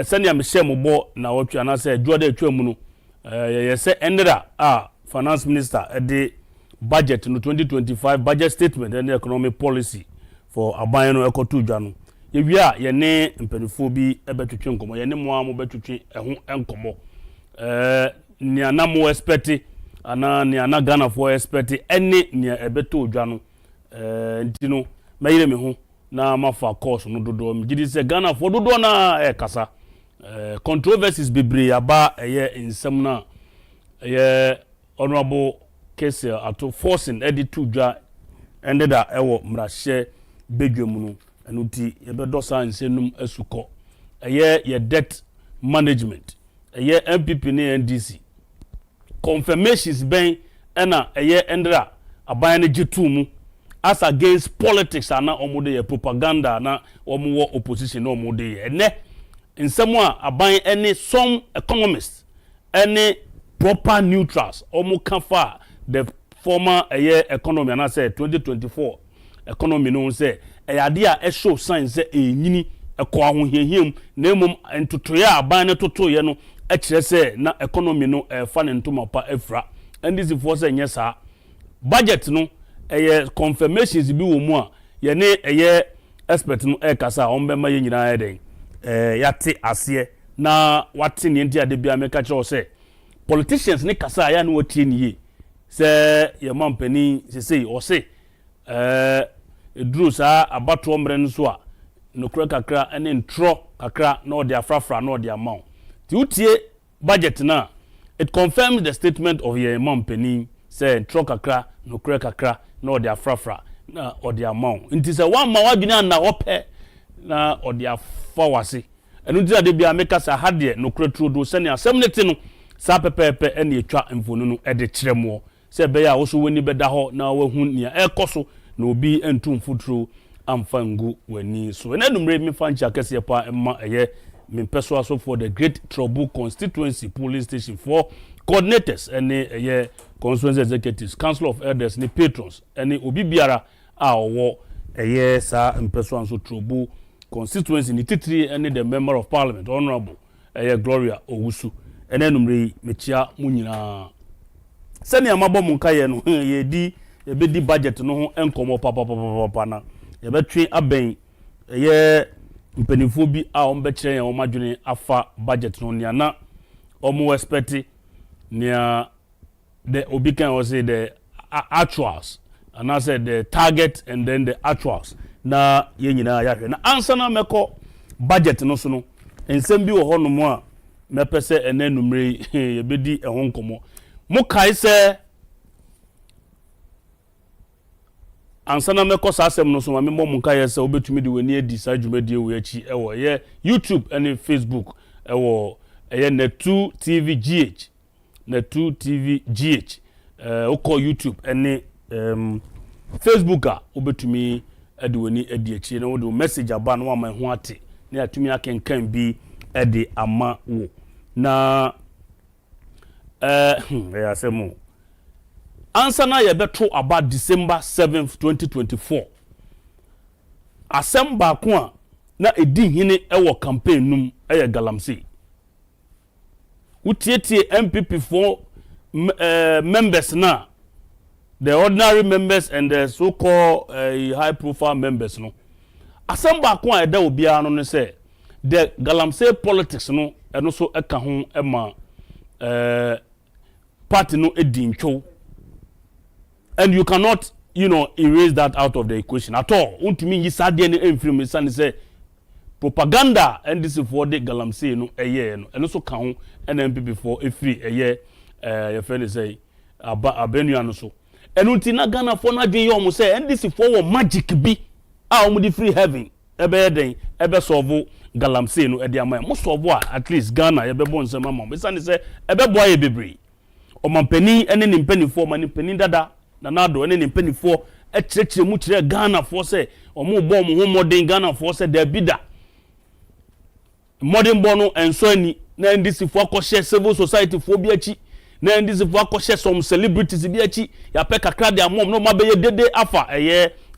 senior Michelle Mobo na watu anase Jode Chwemu no say ended finance minister at the budget no 2025 budget statement and economic policy for aban no ekotu dwa no yewia ye ne mpanifo bi ebetwetwe nkomo ye ne moa mo betwetwe eho enkomo ni anamo expect ana ni ana Ghana for expect ene ni ebeto dwa no ntino mayire me ho na mafa course no dodo mgidi se Ghana for dodo na kasa controversies bebre aba insem na honorable case ato forcing edit to dwa ended ewo mrahye bedwam no enuti yebedo science num asuko ye debt management MPP ne NDC confirmations ben ena endra aban ne gitu mu as against politics ana omude ye propaganda na omuwo opposition na omude ye ene nsemu a aban any some economists any proper neutrals omu kafa the former economy and I say 2024 economy no say ade a show signs say enyini ekọ ahohiahiem na emom entotoya aban ne totoye no ekire say na economy no fa ne ntoma pa afra and this for say nyesa budget no confirmations bi wo mu a ye ne expert no kasa ombema ye nyina eden yate ase na wate ne ntia de bia meka kire o say politicians ne kasa ya no watie niye say ye mampani say o say edru sa abato omre nso a nokura kakra ene ntro kakra na odi afrafra na odi amount ti utie budget na it confirms the statement of your mampani say ntro kakra nokura kakra na odi afrafra na odi amount nti say one ma wadwene na hope na odi afawase enu ti ade bia meka sa hade nokura trudo sene asɛmnete no sa pepepe ene etwa mfonu no ede kyeremo say be ya wo so woni beda ho na wahu nia ekoso na obi entum futuro amfangu wani so na numre mi fancha kese pa emma me peso aso for the Great Trouble constituency police station for coordinators and constituency executives council of elders ni patrons and obi biara a owo sa mpeso aso Trouble constituency ni titiri and the member of parliament honorable Gloria Owusu and numre mechia munyina sani amabo munkaye no ye di ebedi budget no ho enkomo papa na ye betwe aben mpanifo bi a on be kire yan o madwene afa budget no nia na omo expect nia the obi kan o say the actuals and I said the target and then the actuals na ye nyina ya hwe na ansa na meko budget no so no ensem bi wo ho no mo a mepese enanumre ye bedi ehon nkomo mo kai se ansana meko sasem no so ma me mom nka yesa obetumi de wani edi sa dwumadi ewe achi ewo ye YouTube and Facebook ewo Netu TV GH Netu TV GH oko YouTube and Facebook a obetumi edi wani edi achi na wo de message aba no ma ho ate na atumi akenkan bi edi ama wo na ya semo ansana ye beto about December 7th 2024 asemba ko a na edi hine ewo campaign num galamsey utietie MPP for members na the ordinary members and the so called high profile members no asemba ko a eda obia no say the galamsey politics no eno so eka ho ema party no edincho. And you cannot, erase that out of the equation at all. Untimi yi sadie ne enfrim san say propaganda and this for the galamsey no no. And also kan and MPP for free your friend say abenu no so. And untina Ghana for na dwen yom say and this for magic bi a di free heaven ebe den ebe solve galamsey no e dia man mo solve at least Ghana ye be bon say mama be san say ebe boy bebre o mampani ene ni mpanifo manipani dada na nado ene ni mpanifo e kyerɛkyerɛ mu kyerɛ Ghana for say omo bɔ mo ho modern Ghana for say da bida modern bono enso ani na ndisi fo akɔhyɛ civil society fo bi achi na ndisi fo akɔhyɛ some celebrities bi achi ya pɛ kakra de amom no mabɛyɛ dede afa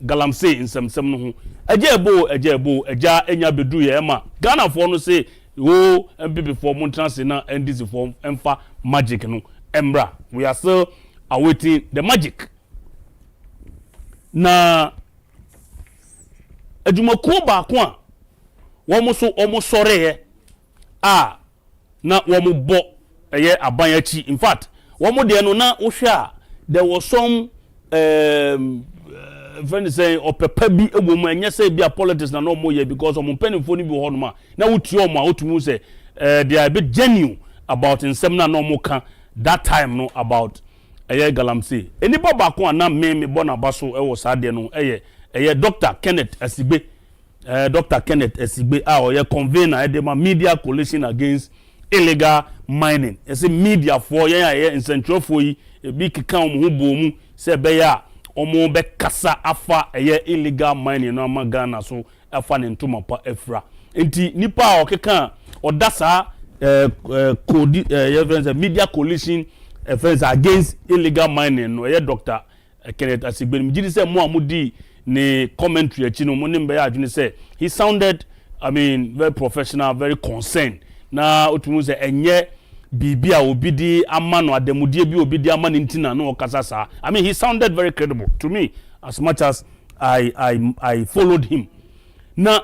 galamsey nsɛmsɛm no ho agya enya bedu ye ma Ghana for no say oh MPP for Montana na NDC for emfa magic no embra. We are still awaiting the magic. Na adwumakuo baako a wɔn sɔre a na wɔn bɔ aban achi. In fact wɔn de no na wohwɛ a there was some friend say opepa bi egbomu enye say bi politics na no more here because omo penifo ni bi ho no ma na wuti omo a otumu say they are a bit genuine about nsem na no more kan that time no about galamsey enipa ba ko na me bo na baso wo saade no Dr. Kenneth Asigbe Dr. Kenneth Asigbe a o convener edema media coalition against illegal mining say media for in central for yi bi kika omo ho bomu say be ya omo be kasa afa illegal mining no ama Ghana so afa ne ntoma pa efra enti nipa a okeka odasa media coalition against illegal mining no Dr. Kenneth Asigbe mjidi say mo amudi ne commentary achi no mo ne mbe ya adwene say he sounded very professional, very concerned na otumu say enye bibia obidi amano ademudie bi obidi amano ntina no okasasa. He sounded very credible to me as much as I followed him. Na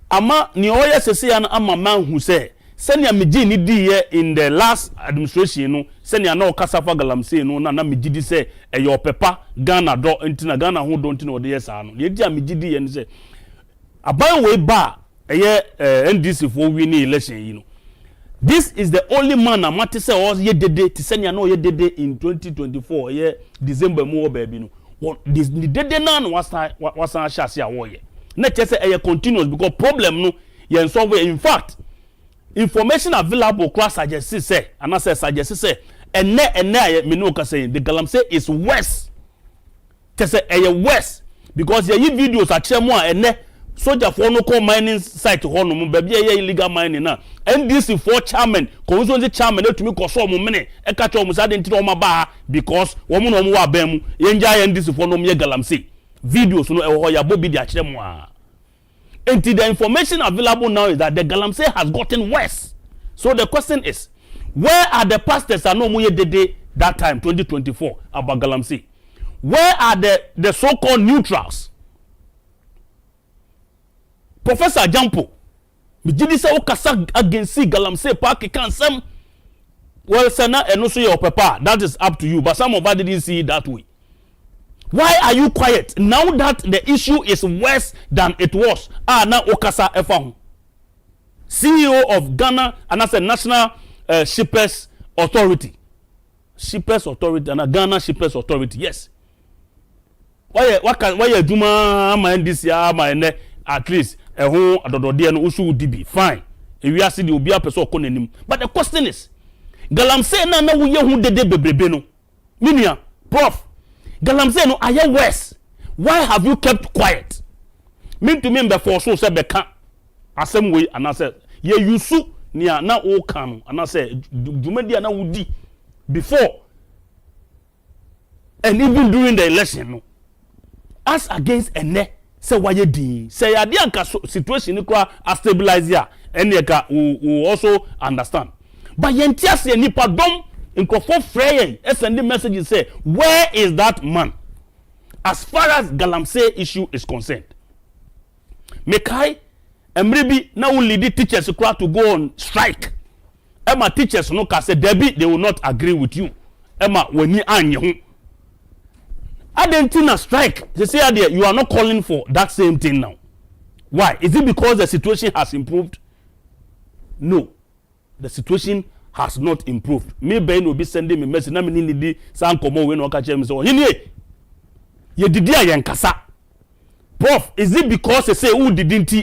ama ni oya sese ya na ama man who say senya meji ni di ye in the last administration no senya na okasafa galamsey no na meji di say eyo pepa Ghana do ntina Ghana ho do ntina ode yesa no ye di meji di ye ni say aban we ba NDC for winning election you know. This is the only man amati say was ye dede ti senya no ye dede in 2024 ye December mo baby no. This the dede na no was shasi awo ye. Na chese continuous because problem no ye solve. In fact, information available class suggest say and I suggest say ene me no ka say the galamsey is worse. Chese worse because ye videos a che mo ene soldier for no call mining site hono mo baby illegal mining na NDC for chairman constituency chairman to me koso mo mene e ka cho mo sade ntiro ma ba because wo mo no mo wa ban mu ye nja NDC for no me galamsey videos no e ho ya bobi di a kire mo a. Until the information available now is that the galamsey has gotten worse. So the question is, where are the pastors that no mo ye dede that time 2024 about galamsey? Where are the so-called neutrals? Professor Agyapong, mijidi say okasa against galamsey park can some well sana and also your papa. That is up to you, but some of us didn't see it that way. Why are you quiet now that the issue is worse than it was? Na okasa efahun. CEO of Ghana and as a National Shippers Authority. Shippers Authority and a Ghana Shippers Authority. Yes. Why juma ma NDC ma ene at least ho adodode no usu dibi fine. We are see the obi person ko nanim. But the question is galamsey na wo ye hu dede bebrebe no. Minia prof galamsey no aye worse. Why have you kept quiet? Mean to me before so say beka asem we and I said ye yusu nia na o kan and I said dwumadi na wudi before and even during the election no as against ene say waye din say ade anka situation ni kwa stabilize ya ene ka we also understand but yentias ye nipa dom nkofo frey send the message say where is that man as far as galamsey issue is concerned. Mekai emribi na will lead teachers to go on strike. Emma teachers no ka say Debbie they will not agree with you. Emma when you anye ho Adentina strike. They say there you are not calling for that same thing now. Why? Is it because the situation has improved? No. The situation has not improved. Me Ben will be sending me message na me need di san komo we no ka chere me so hini ye didi ayen kasa. Prof, is it because they say who didn't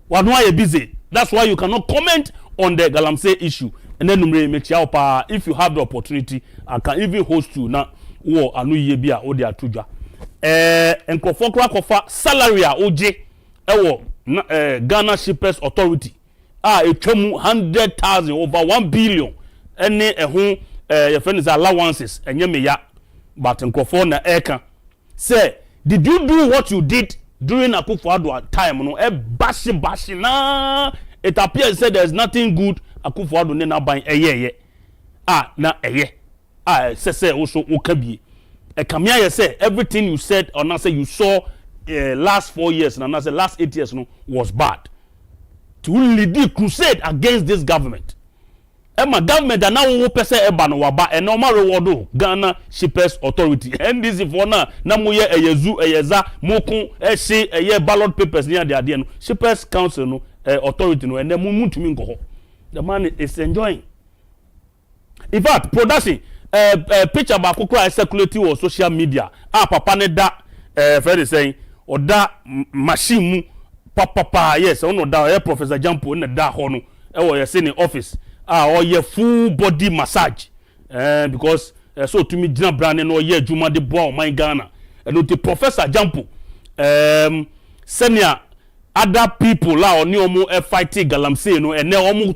one why you busy? That's why you cannot comment on the galamsey issue. And then if you have the opportunity, I can even host you now. Wo anu ye bia o de atudwa enkofo kra kofa salary a oje ewo Ghana Shippers Authority etwamu 100,000 over 1 billion ene ehun your friend is allowances enye meya but enkofo na eka say did you do what you did during akufo-addo time no bashi na it appears said there's nothing good akufo-addo ne na ban na say also okabi kamia ye say everything you said or not say you saw last 4 years and say last 8 years no was bad to lead crusade against this government. Emma government and now we pese eba no waba and normal reward Ghana Shippers Authority NDC for na moye eyezu eyeza mokun ehye eye ballot papers near the ade no Shippers Council no authority no and then mutumi nko. The man is enjoying. In fact, production picture ba kokora circulating on social media papa ne da Fred saying or da machine mu papa yes ono da Professor Jampo ne da ho no ye say in office or your full body massage because so to me Gina Brand no ye Juma de Boa my Ghana and the Professor Jampo senior other people la oni omo fighting galamsey no and omo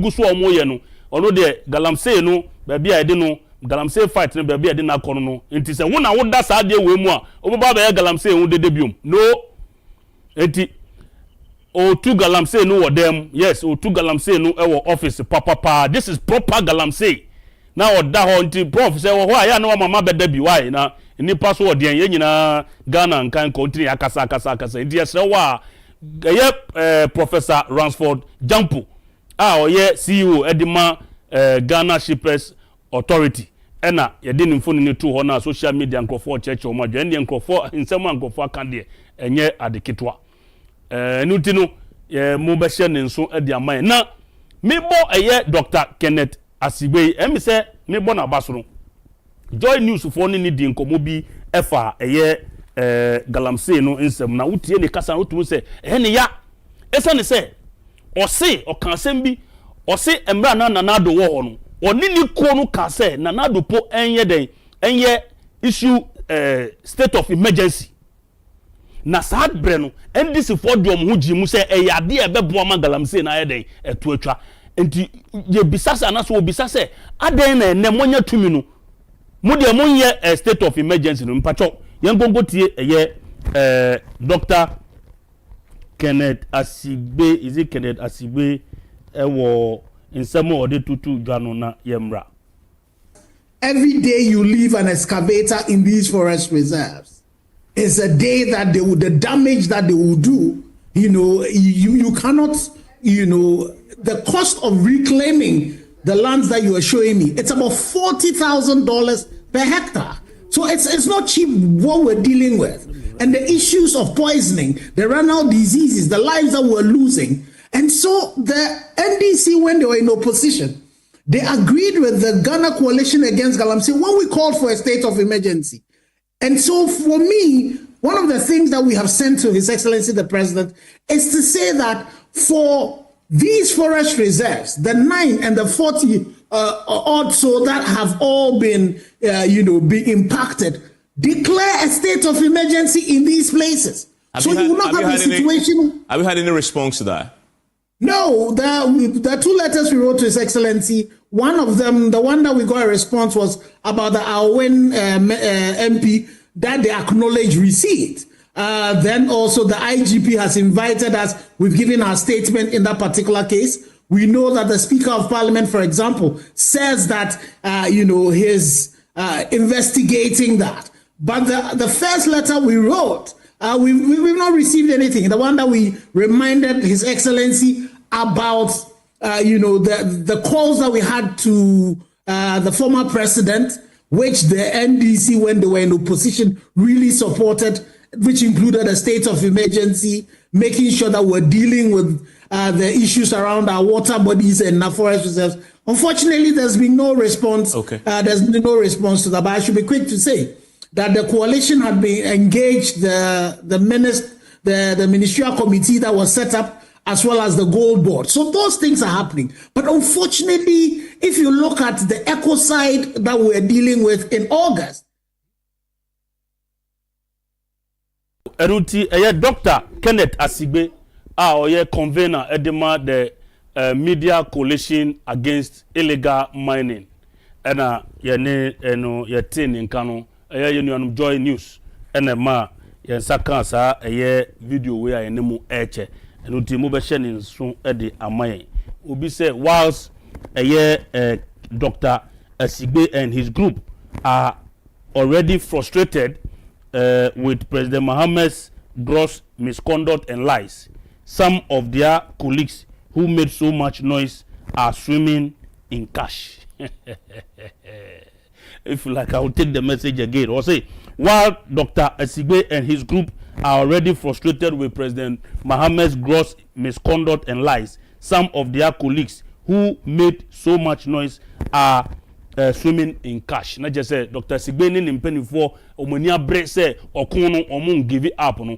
guso omo ye no ono de galamsey no baby I no galamsey fight no baby I na kono no enti se wona woda sa de we mu a obaba ba galamsey hu de debium no enti o two galamsey no them yes o two galamsey no e office papa this is proper galamsey now o da ho nti prof say wo ya na mama beda bi why na ni password den ye nyina Ghana nkan country akasa nti yes wa Professor Ransford Jampo o ye CEO edima Ghana Shippers Authority ena ye de nimfo ni to ho na social media nkrofo church o ma dwen de nkrofo nsema nkrofo aka de enye adeketwa nuti no mo be hye ne nso ade aman na mebo Dr. Kenneth Asigbe emi se mebo na basoro Joy News for ni di nkomo bi efa galamsey no nsem na wutie ne kasa wutu se ne ya esa ne se o kan sem bi o se emra na nanado wo ho no oni ni ko no ka se nanado po enye issue state of emergency na sad bre no NDC for diom ho ji mu se eyade ebebo ma galamsey na yeden etu atwa enti ye bisasa na so bisase aden na ene monya tumi no mu de monye state of emergency no mpacho yen gongo tie Dr. Kenneth Asigbe is it Kenneth Asigbe ewo nsemo ode tutu dwano na yemra. Every day you leave an excavator in these forest reserves is a day that the damage that they will do, you cannot, the cost of reclaiming the lands that you are showing me, it's about $40,000 per hectare. So it's not cheap what we're dealing with. And the issues of poisoning, the renal diseases, the lives that we're losing. And so the NDC, when they were in opposition, they agreed with the Ghana Coalition Against Galamsey when we called for a state of emergency. And so for me, one of the things that we have sent to His Excellency the President is to say that for these forest reserves, the 9 and the 40 odd so that have all been, be impacted, declare a state of emergency in these places. So you will not have a situation. Have you had any response to that? No, the 2 letters we wrote to His Excellency, one of them, the one that we got a response was about the Awen MP, that they acknowledge receipt. Then also the IGP has invited us. We've given our statement in that particular case. We know that the Speaker of Parliament, for example, says that, he's investigating that. But the first letter we wrote, we've not received anything. The one that we reminded His Excellency about, the calls that we had to the former president, which the NDC, when they were in opposition, really supported, which included a state of emergency, making sure that we're dealing with the issues around our water bodies and our forest reserves. Unfortunately, there's been no response. Okay. There's been no response to that. But I should be quick to say that the coalition had been engaged, the ministerial committee that was set up, as well as the gold board. So those things are happening. But unfortunately, if you look at the ecocide that we're dealing with in August. Eruti, Dr. Kenneth Asigbe, convener edema the Media Coalition Against Illegal Mining. And ye tin in Kano, Joy News, and ma yen sakansa video where nemu eche and uti mo be hye so e de amaye obi say whilst Dr. Asigbe and his group are already frustrated with President Mohammed's gross misconduct and lies, some of their colleagues who made so much noise are swimming in cash. If you like, I will take the message again. Or say, while Dr. Asigbe and his group are already frustrated with President Mohammed's gross misconduct and lies, some of their colleagues who made so much noise are swimming in cash. Not just say Dr. Asigbe ni mpeni for omonia bre say okono omo give it up no.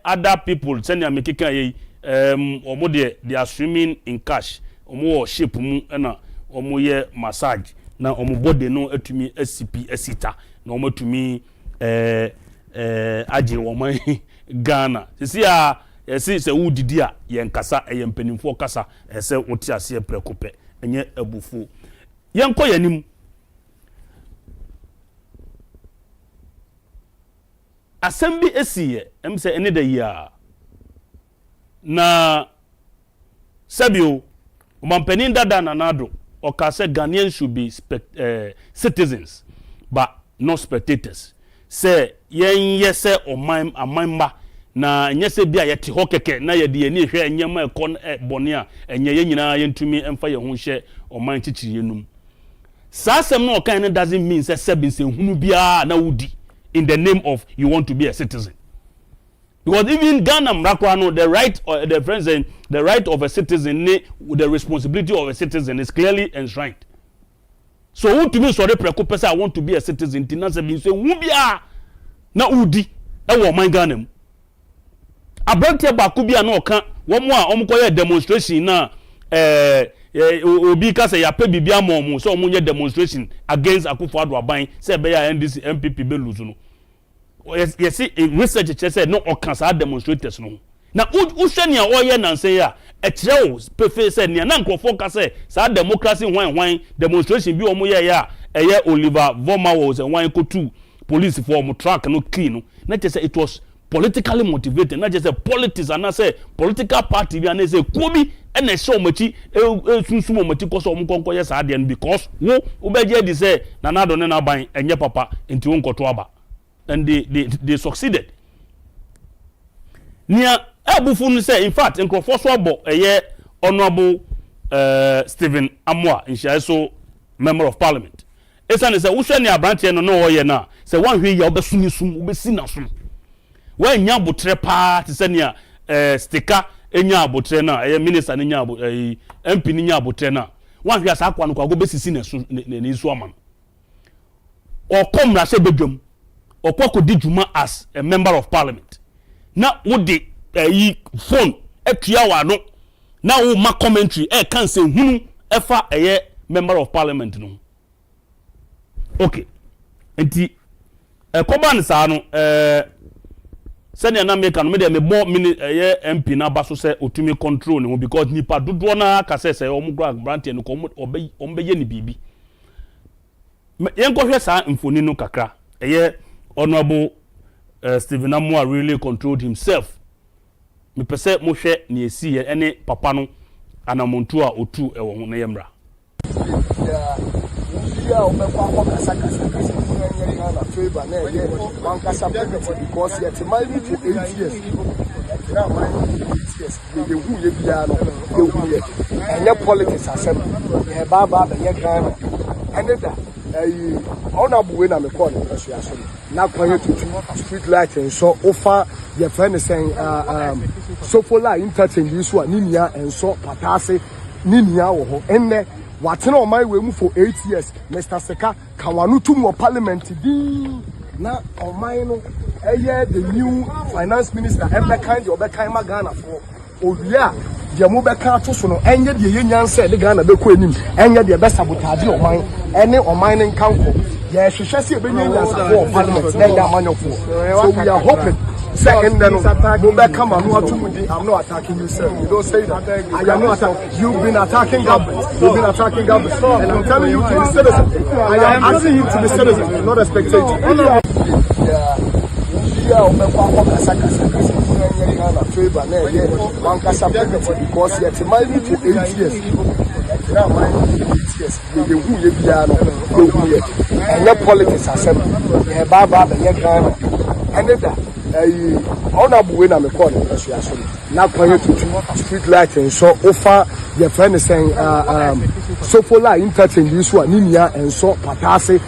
Other people send ya mekeka ye omo they are swimming in cash. Omo ship mu na omo ye massage na omo body no atumi SCP asita na omo tumi aje woman Ghana. Sisi a yesi se wudidi a yen kasa yen mpanimfo kasa ese wote ase prekope enye abufu yenko yanim assembly esiye emse ene da ya na sabio umampanin dada na nado okase Ghanaians should be citizens but not spectators say yen yese amamba na nyese bia yete hokeke na ye de ni hwe enyema ekon bone a enye ye nyina ye ntumi emfa ye ho hye oman chichiri enum sasem no kan doesn't mean say sebin se hunu bia na wudi in the name of you want to be a citizen, because even Ghana mrakwa no the right or the friends and the right of a citizen the responsibility of a citizen is clearly enshrined. So who to me sorry preoccupy say I want to be a citizen tina sebin se hu bia na wudi e wo man Ghana mu abrantie baako bia na oka wo mo a omkoye demonstration na obi ka say ya pe bibia mo so omunye demonstration against akufo-addo aban say be ya NDC MPP be lose no yes research say no oka sa demonstrators no na uhwe ne oye na say ya e kire wo pefe say ne na nkrofo ka say sa democracy hwan demonstration bi omo ye ya eye Oliver Voma was and wine ko police for mo track no clean no na say it was politically motivated, not just a politics and I say political party bi and say kobi and a show machi sunsumo machi koso omo konko yes adian because wo obeje di say na na do na ban enye papa nti won koto aba and they succeeded nia abufu no say in fact nkrofo so abo eye honorable Stephen Amoa Inshiaso member of parliament esane say wo hwe ne abrantie no no ye na say wan hwe ya obesumi sum obesi na sum when nya botre pa te se nia sticker enya abotre na minister nya MP nya abotre na wan hwe asa akwa no kwa go besisi na isu ama okomra se bedwam okokodi djuma as a member of parliament na wo de phone atua wa no na wo ma commentary kan se hunu efa member of parliament no okay enti koban sa no send na make no me dey me more MP na baso say otumi control no because nipa dodo na ka say omugro grant no ko ombeye ni bibi yenko hwe sa mfoni no kakra honorable Stephen Amoa really controlled himself me pese mo hwe na esi ene papa no anamontu a otu ewo ho na yemra ya umekwa kasa na favor na ye one kasa because yet married to 8 years now my 8 years the who ye bia no the who ye enye politics asem e baba be ye Ghana ene da honorable we na me call no so asem na kwanye tutu street light and so offer your friend saying sofola interchange so ninia and so patase ninia wo ho enne watena on my way for 8 years Mr. Seka kawanu tumu parliament di na on my no the new finance minister every kind of kind Ghana for Odia the mo beka to so no enye de yenyanse de Ghana be ko enim enye de be sabotage on my ene on my nkanko ye hwehwe se be nyansa for parliament na ya manyofo so we are hoping second then come I'm not attacking you, sir. You don't say that. I am not attacking. You've been attacking government. You've been attacking government. And I'm telling you to be citizen. I am asking you to be citizen, not a spectator. India or Kasaka, favor, one Kasa because yet might be to 8 years. Now, yes, the who you piano, and your politics are seven. Baba, and your Ghana, and that honorable winner, I'm calling association. Now, going to street light and so offer your friend is saying, so for like entertain this one, Ninia and so Patase.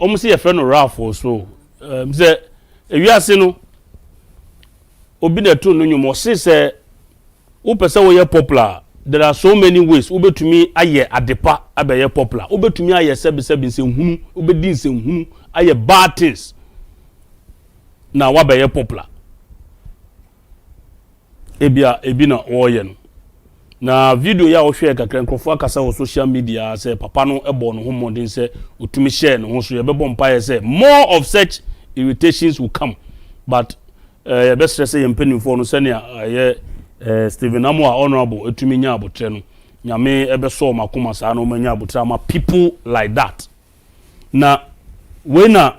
Almost a friend of Ralph or so. If you are saying, Obi the two no more say, person we are popular. There are so many ways. Ube to me, aye adepa abe popular. Ube to me, aye sebi se hunu. Ube din se hunu. Aye bad things. Na wabe popular. Ebi na oye no. Na video ya ohwe kakra nkrofo akasa wo social media say papa no ebo no homodin say otumi share no so ye bebo mpa say more of such irritations will come, but ye best say yempanimfo no say na Stephen Amwa honorable etumi nya abotre no nyame ebe so makoma sa no manya abotre ama people like that. Na we na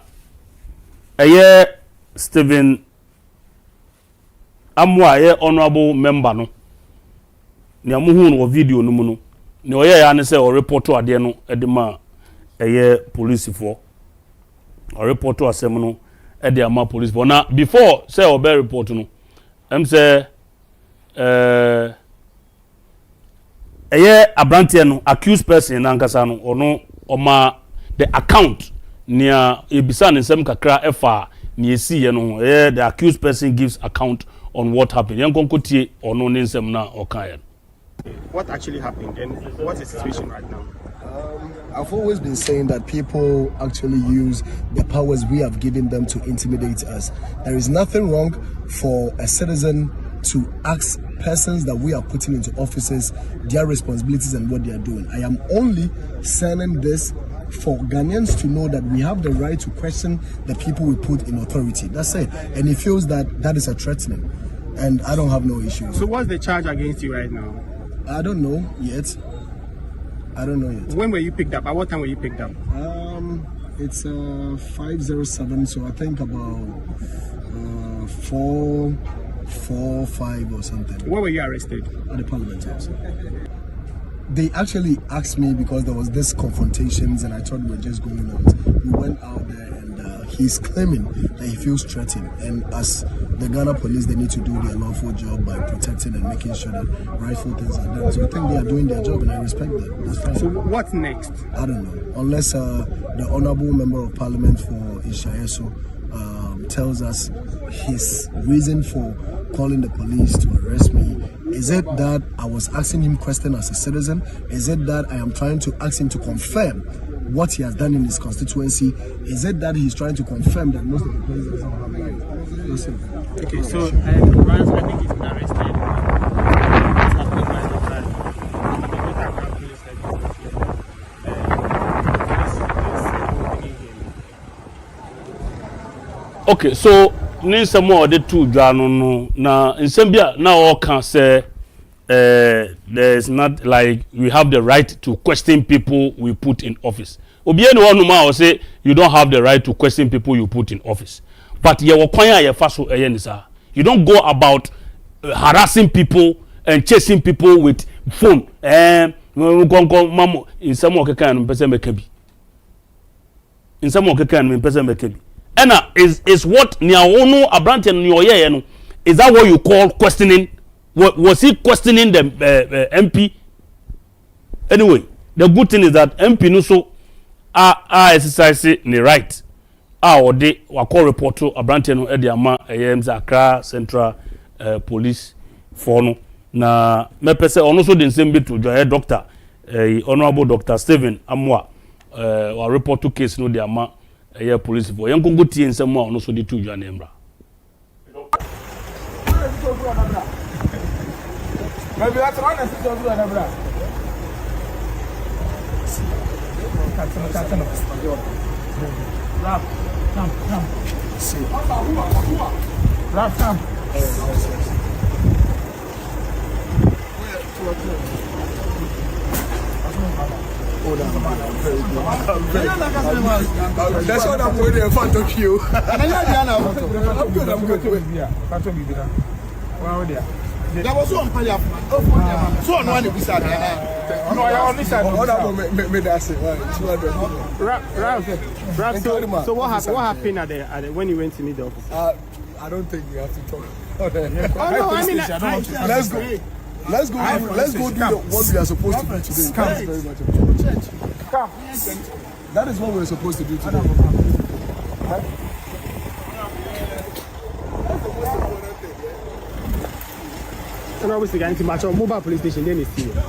Stephen Amwa honorable member no ni amuhu no video no mu no ni oye ya ne say o report to ade no edema police for o report to asem no ede ama police for na before say o be report no em say abrantie no accused person na nkasa no ono oma the account nia ebisa ne nsem kakra efa ni esi ye no the accused person gives account on what happened yen konkotie ono ne nsem na okaye. What actually happened and what's the situation right now? I've always been saying that people actually use the powers we have given them to intimidate us. There is nothing wrong for a citizen to ask persons that we are putting into offices their responsibilities and what they are doing. I am only saying this for Ghanaians to know that we have the right to question the people we put in authority. That's it. And he feels that that is a threatening. And I don't have no issue. So what's the charge against you right now? I don't know yet. When were you picked up? At what time were you picked up? It's 5:07, so I think about 4:05 or something. Where were you arrested? At the Parliament House. They actually asked me because there was this confrontations and I thought we were just going out. We went out there and he's claiming that he feels threatened, and as the Ghana police, they need to do their lawful job by protecting and making sure that rightful things are done. So I think they are doing their job and I respect that. That's fine. So what's next? I don't know. Unless the Honourable Member of Parliament for Ishayeso tells us his reason for calling the police to arrest me. Is it that I was asking him questions as a citizen? Is it that I am trying to ask him to confirm what he has done in his constituency? Is it that he's trying to confirm that most of the places doesn't have right? Listen. Okay, so Rance, I think he's been arrested. Okay, so nsem more the two dwa no na nsem bia na all can say there is not like we have the right to question people we put in office. Obi any one man say you don't have the right to question people you put in office. But ye wokwan ya fa so nisa. You don't go about harassing people and chasing people with phone. Mamo in some okeka no pese meka bi. In some okeka no pese meka bi. Ena is what nia wonu abrante no oye no, is that what you call questioning? Was he questioning the MP? Anyway, the good thing is that MP no so exercise the right. Or they wa call report to abrante no e de ama Accra Central Police for no na me pese ono so the same bit to doctor honorable Dr. Stephen Amwa wa report to case no de ama police for yan kongo tie nsem a ono so de to dwa na emra. Maybe that's one of the Oh, no, I'm very good. That's what I'm waiting in front of you. I'm good. That was one player. So on one beside no, I only said me that's it. So what happened at the when you went to meet the officer? I don't think we have to talk. Let's go do what we are supposed to do today. Thank you very much. Come. That is what we're supposed to do today. And obviously, going to match on mobile police station, then it's here.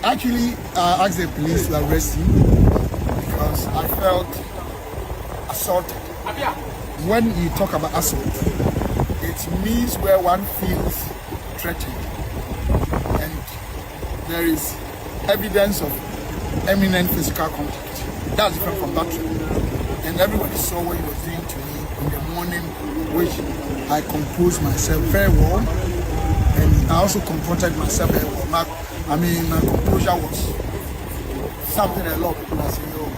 Actually, I asked the police to arrest him because I felt assaulted. When you talk about assault, it means where one feels threatened, and there is evidence of imminent physical contact. That's different from battery. And everybody saw what he was doing to me in the morning, which I composed myself very well, and I also confronted myself very well. My composure was something a lot of people are saying, oh,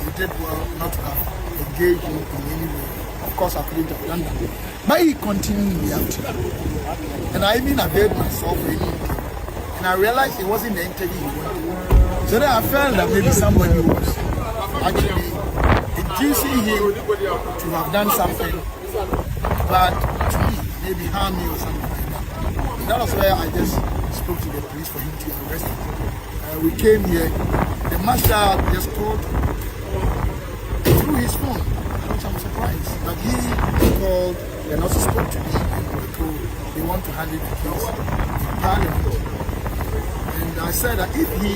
you did well not to have engaged in any way. Of course, I couldn't have done that. But he continued reacting. And I even availed myself really, and I realized it wasn't the interview he wanted. So then I felt that maybe somebody was actually inducing him to have done something bad to me, maybe harm me or something like that. And that was where I just spoke to the police for him to arrest him. We came here, the master just called through his phone, which I'm surprised. But he called and also spoke to me and told they want to handle the case in Parliament. And I said that if he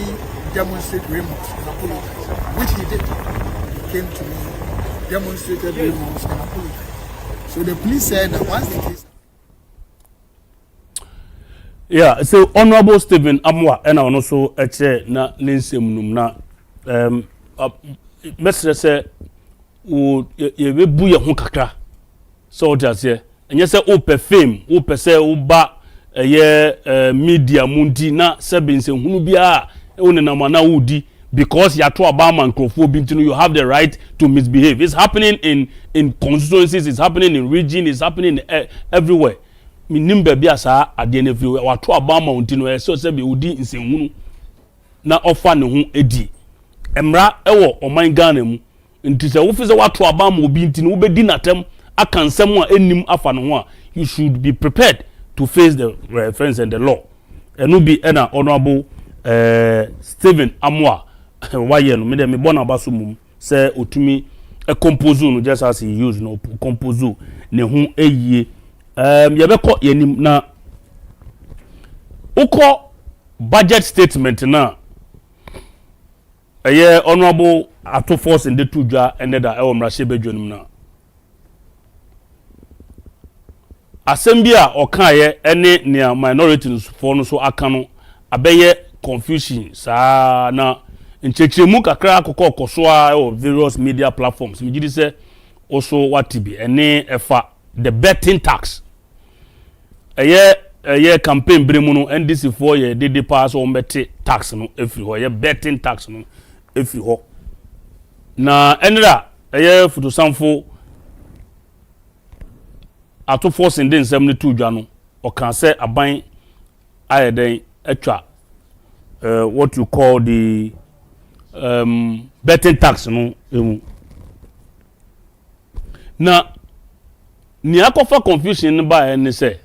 demonstrated remorse and apologized, which he did, he came to me, demonstrated remorse and apologized. So the police said that once the case. Yeah, so Honorable Stephen Amwa and also a chair na ninsem na mesre say wo ye bebu ye ho kakra so just here and you say o pe fame o pe say o ba media mundi na sebinse hunu bia e na mana wudi because ya to abama nkrofo bi ntinu you have the right to misbehave. It's happening in constituencies, it's happening in region, it's happening everywhere. Minimbe bia sa ade na everywhere wa to abama ntinu so se be udi nsenhunu na ofa ne ho edi emra ewo oman Ghana mu nti se wo fi se wa to abama obi ntinu wo be di natem akansem a enim afa ne ho a you should be prepared to face the friends and the law. Enu bi na Honorable Stephen Amwa why no me dem me bona baso mum say otumi a compose no just as he use no compose ne ho eyie ye beko yenim na uko budget statement na Honorable ato force in the tudwa eneda e wo mrahye badwanum na asembia okaye ene ne minorities for no so aka no abeye confusion sa na nchechemu kakra akoko koso a various media platforms mi gidi say also watibi ene efa the betting tax campaign bremu no NDC for ye dede pass on beti tax no every ho ye betting tax no every ho na enra futo sanfo ato force in den nsem ne tudwa no o kan say aban ayeden atwa what you call the betting tax no na ni akofa confusion ba en say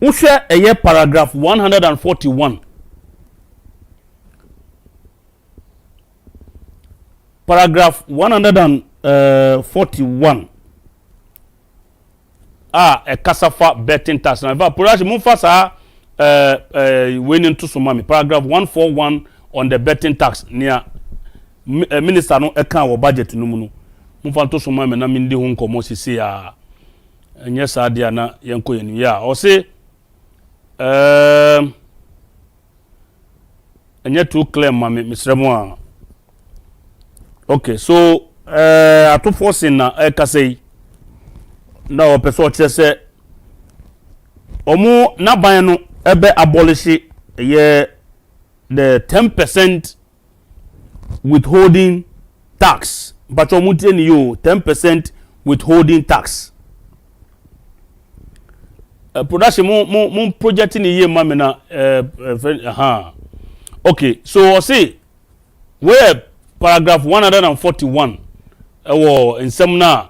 wo hwe paragraph 141 paragraph 141 a kasafa betting tax na va porage mu fa sa winning to so mami paragraph 141 on the betting tax near minister no eka wo budget no mu no mu fa to so mami na mindi hu nkomo sisi ya enye sa dia na yenko yenu ya o se enye too clear mami misremo a okay so ato forcing na ekasei na o peso chese omu na ban no ebe abolish the 10% withholding tax. But you 10% withholding tax. Production mo project in the year mamina okay, so I say where paragraph 141 in semina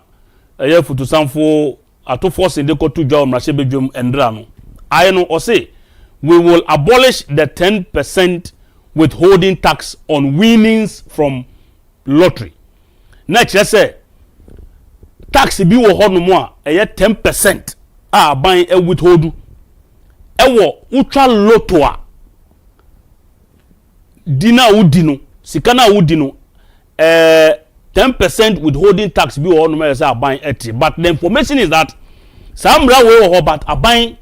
year for to samfo ato force in the kotu jwa mrashe bedwum endra no I know or say we will abolish the 10% withholding tax on winnings from lottery. Next, let's say tax bi wo hono mo a 10% a ban e withhold ewo ultra lotto a dina udino sikana udino 10% withholding tax bi wo hono mo say ban eti, but the information is that samra we wo but aban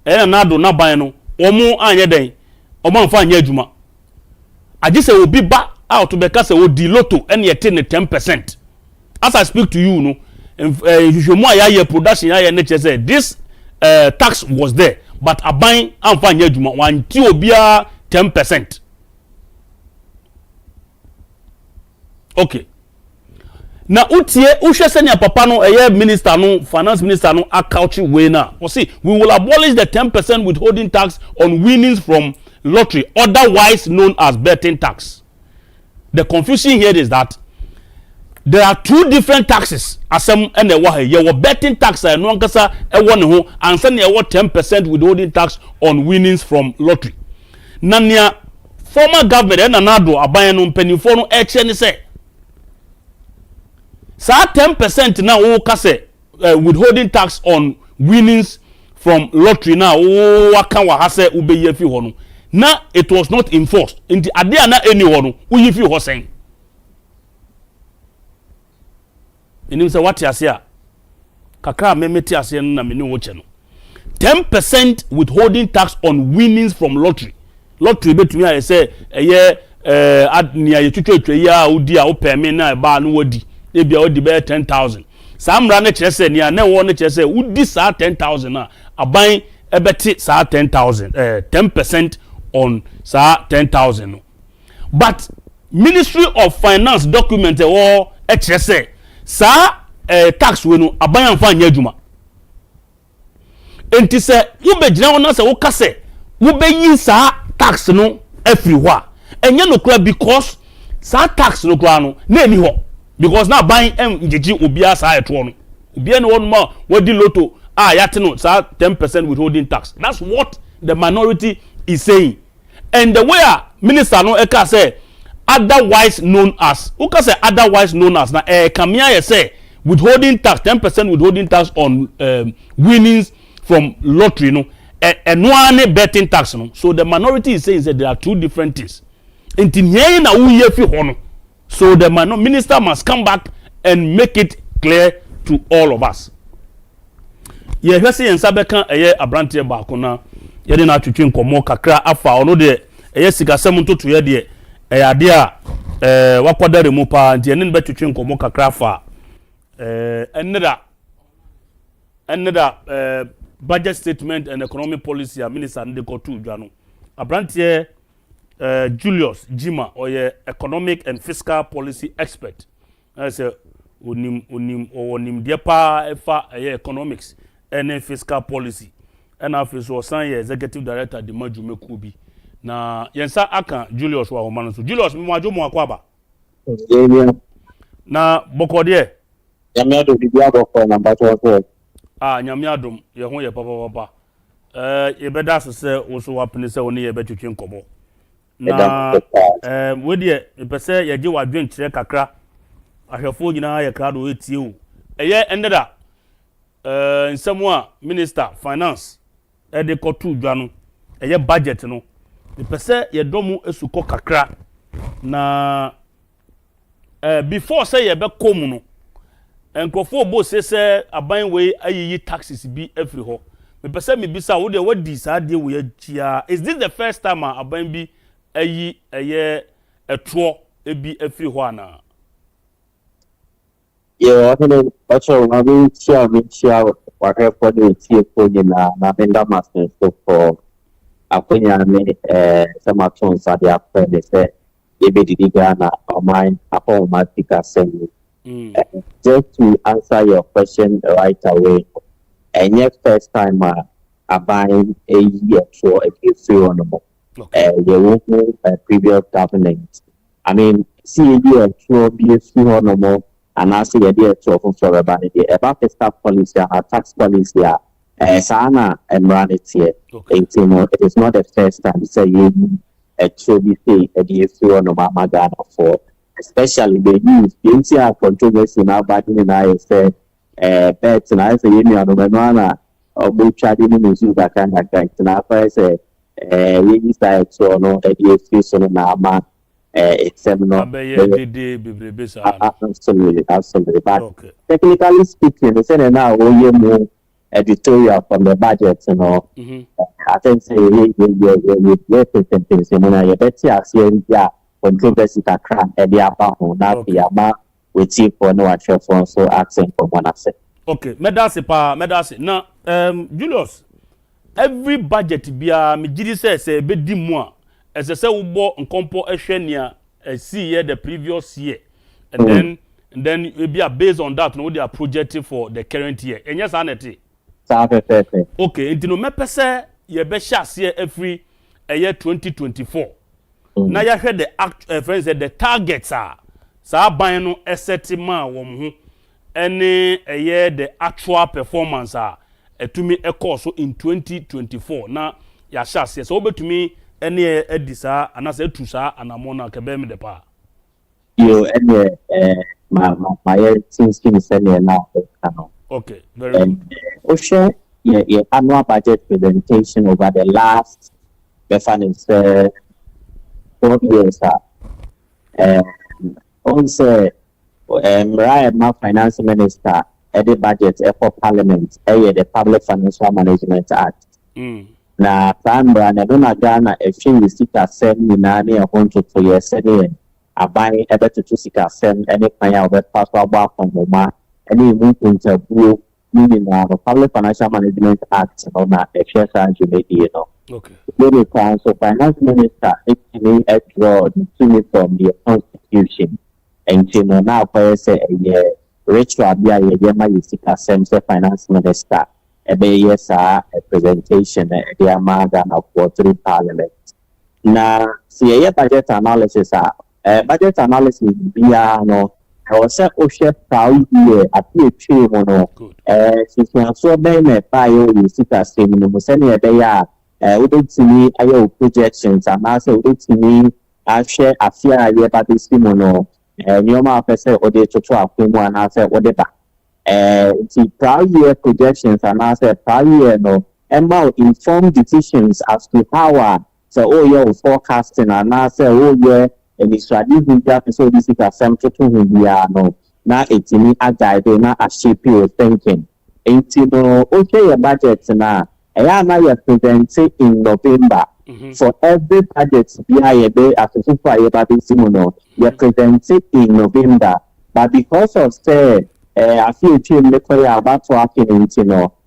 na do na ban no omo anye den omo anfa anye adwuma agi say obi ba out to be ka say odi lotto and yet 10%. As I speak to you, no, if production, say this tax was there, but a buying and find judgment 10%. Okay. Now, Ushe senior papa no, a minister no, finance minister no, a couching way now. Or see, we will abolish the 10% withholding tax on winnings from lottery, otherwise known as betting tax. The confusion here is that there are two different taxes. Asem and the wahe. You betting tax and one kasa one ho and send you 10% withholding tax on winnings from lottery. Nanya former government and anado abayan no penifo no eche say. Sa 10% now o kase withholding tax on winnings from lottery now o waka wa hase ube yefi ho no. Na it was not enforced. Inti ade na anyone who yifi ho sen. Inim say what yase a kakra memeti ase no na meni wo che no. 10% withholding tax on winnings from lottery. Lottery betumi a say eye adnia ye twetwe ya odi a wo peme na ba no wodi. E bia wodi be 10,000. Samra na kire say nia na wo na kire say udi sa 10,000 na aban ebeti sa 10,000 10% on sa 10,000 no. But Ministry of Finance document or HSA sa tax we no aban amfa nya adwuma. Enti se wo be gina wona se wo kase wo be yin sa tax no everywhere. Enye no kura because sa tax no kura no na eni ho because na ban ngeji obia sa eto no. Obia no won ma wodi lotto yate no sa 10% withholding tax. That's what the minority is saying. And the way minister no eka say otherwise known as say otherwise known as na kamia say withholding tax 10% withholding tax on winnings from lottery no one betting tax no. So the minority is saying that there are two different things. Enti nyɛ na wo ye fi ho no. So the minister must come back and make it clear to all of us. Ye hwese yen sabeka abrante ba ko na yede na atwetwe nkomo kakra afa ono de sikasem ntoto ye de ade a wakwadare mu pa nti ene betwetwe nkomo kakra afa eneda budget statement and economic policy a minister de ko tu dwa no abrante Julius Jima oye economic and fiscal policy expert. I say onim de pa efa economics and fiscal policy. And after so san ye executive director de madwumeku bi. Na yensa aka Julius wa homa no so. Julius mi mwadwo mo akwaba. Na bokode nyame adom bibia bokọ na mbato so. Nyame adom ye ho ye papa. Ye beda se wo so wapene se woni ye betwetwe nkomo. Na we de pese ye je wadwen kire kakra ahwefo nyina ye krado etie o eye endeda nsemu a minister finance de kotu dwa no eye budget no pese ye domu esuko kakra na before say ye be kom no enkofo bo se aban we ayiyi taxes bi every ho me pese me bisa wo de wadi sa de wo ya chia. Is this the first time aban bi ayi etro ebi every ho ana? Yeah, I think that's all. I mean, share what for the TFO na benda master so for akonya me some actions are there for they say ebedi Ghana or mine upon my assembly. Just to answer your question right away, and yet first time I buying a year for a few on the previous government. I mean, see a year to be a few on more, and I see a year to for about the staff policy, our tax policy, Sana and run it here. It is not the first time say you actually say a year few on Obama Ghana for. Especially the youth, the entire controversy now back in I say, pets and I say, you know, or both chatting in the that kind of guy. And I say, we decide so no, a year face on our it's seminar. Absolutely. But technically speaking, they say now, we more editorial from the budget, you know. I think say, we things, you know, you better controversy kakra edi aba ho na piyama weti for no atwefo so accent for one asset. Okay, medase na Julius, every budget bia me gidi say be di mu a ese se wo bo nkompo ehwe nia see year the previous year and then it be based on that no they are projecting for the current year. Enya sa nete. Okay, intino me pese ye be hye every year 2024. Na ya hwe the friends the targets are sa ban no eseti ma wo ho ene the actual performance etumi course in 2024 na ya hye so obetumi ene edisa anase etu sa anamona kebe me de pa yo ene my things can say now. Okay, very good. Oshe your annual budget presentation over the last finance 4 years also my finance minister at the budget for parliament the Public Financial Management Act. Na Tambra na dona Ghana we sika sem ninani a honto to yesterday abai ebe to sika sem any kwanya obe paswa ba konoma any move interview meaning the Public Financial Management Act on na share you know. Okay. The council finance minister actually draw from the constitution and you know now for say a ritual be a sense finance minister a presentation the amount of quarterly parliament. Now see a budget analysis budget analysis be no I was say proud year at the mono since we are so many bio you sit as no send a udetini ayo projections amase udetini share afia ye ba bisimono nyoma afese ode toto akwemu anase ode ba the prior year projections amase prior year no about informed decisions as to how so your forecasting anase year and strategy that so this is a central to no na etini agide na a shape your thinking no okay your budget na now you're presenting in November for every budget you're presenting in November, but because of say I feel about to happen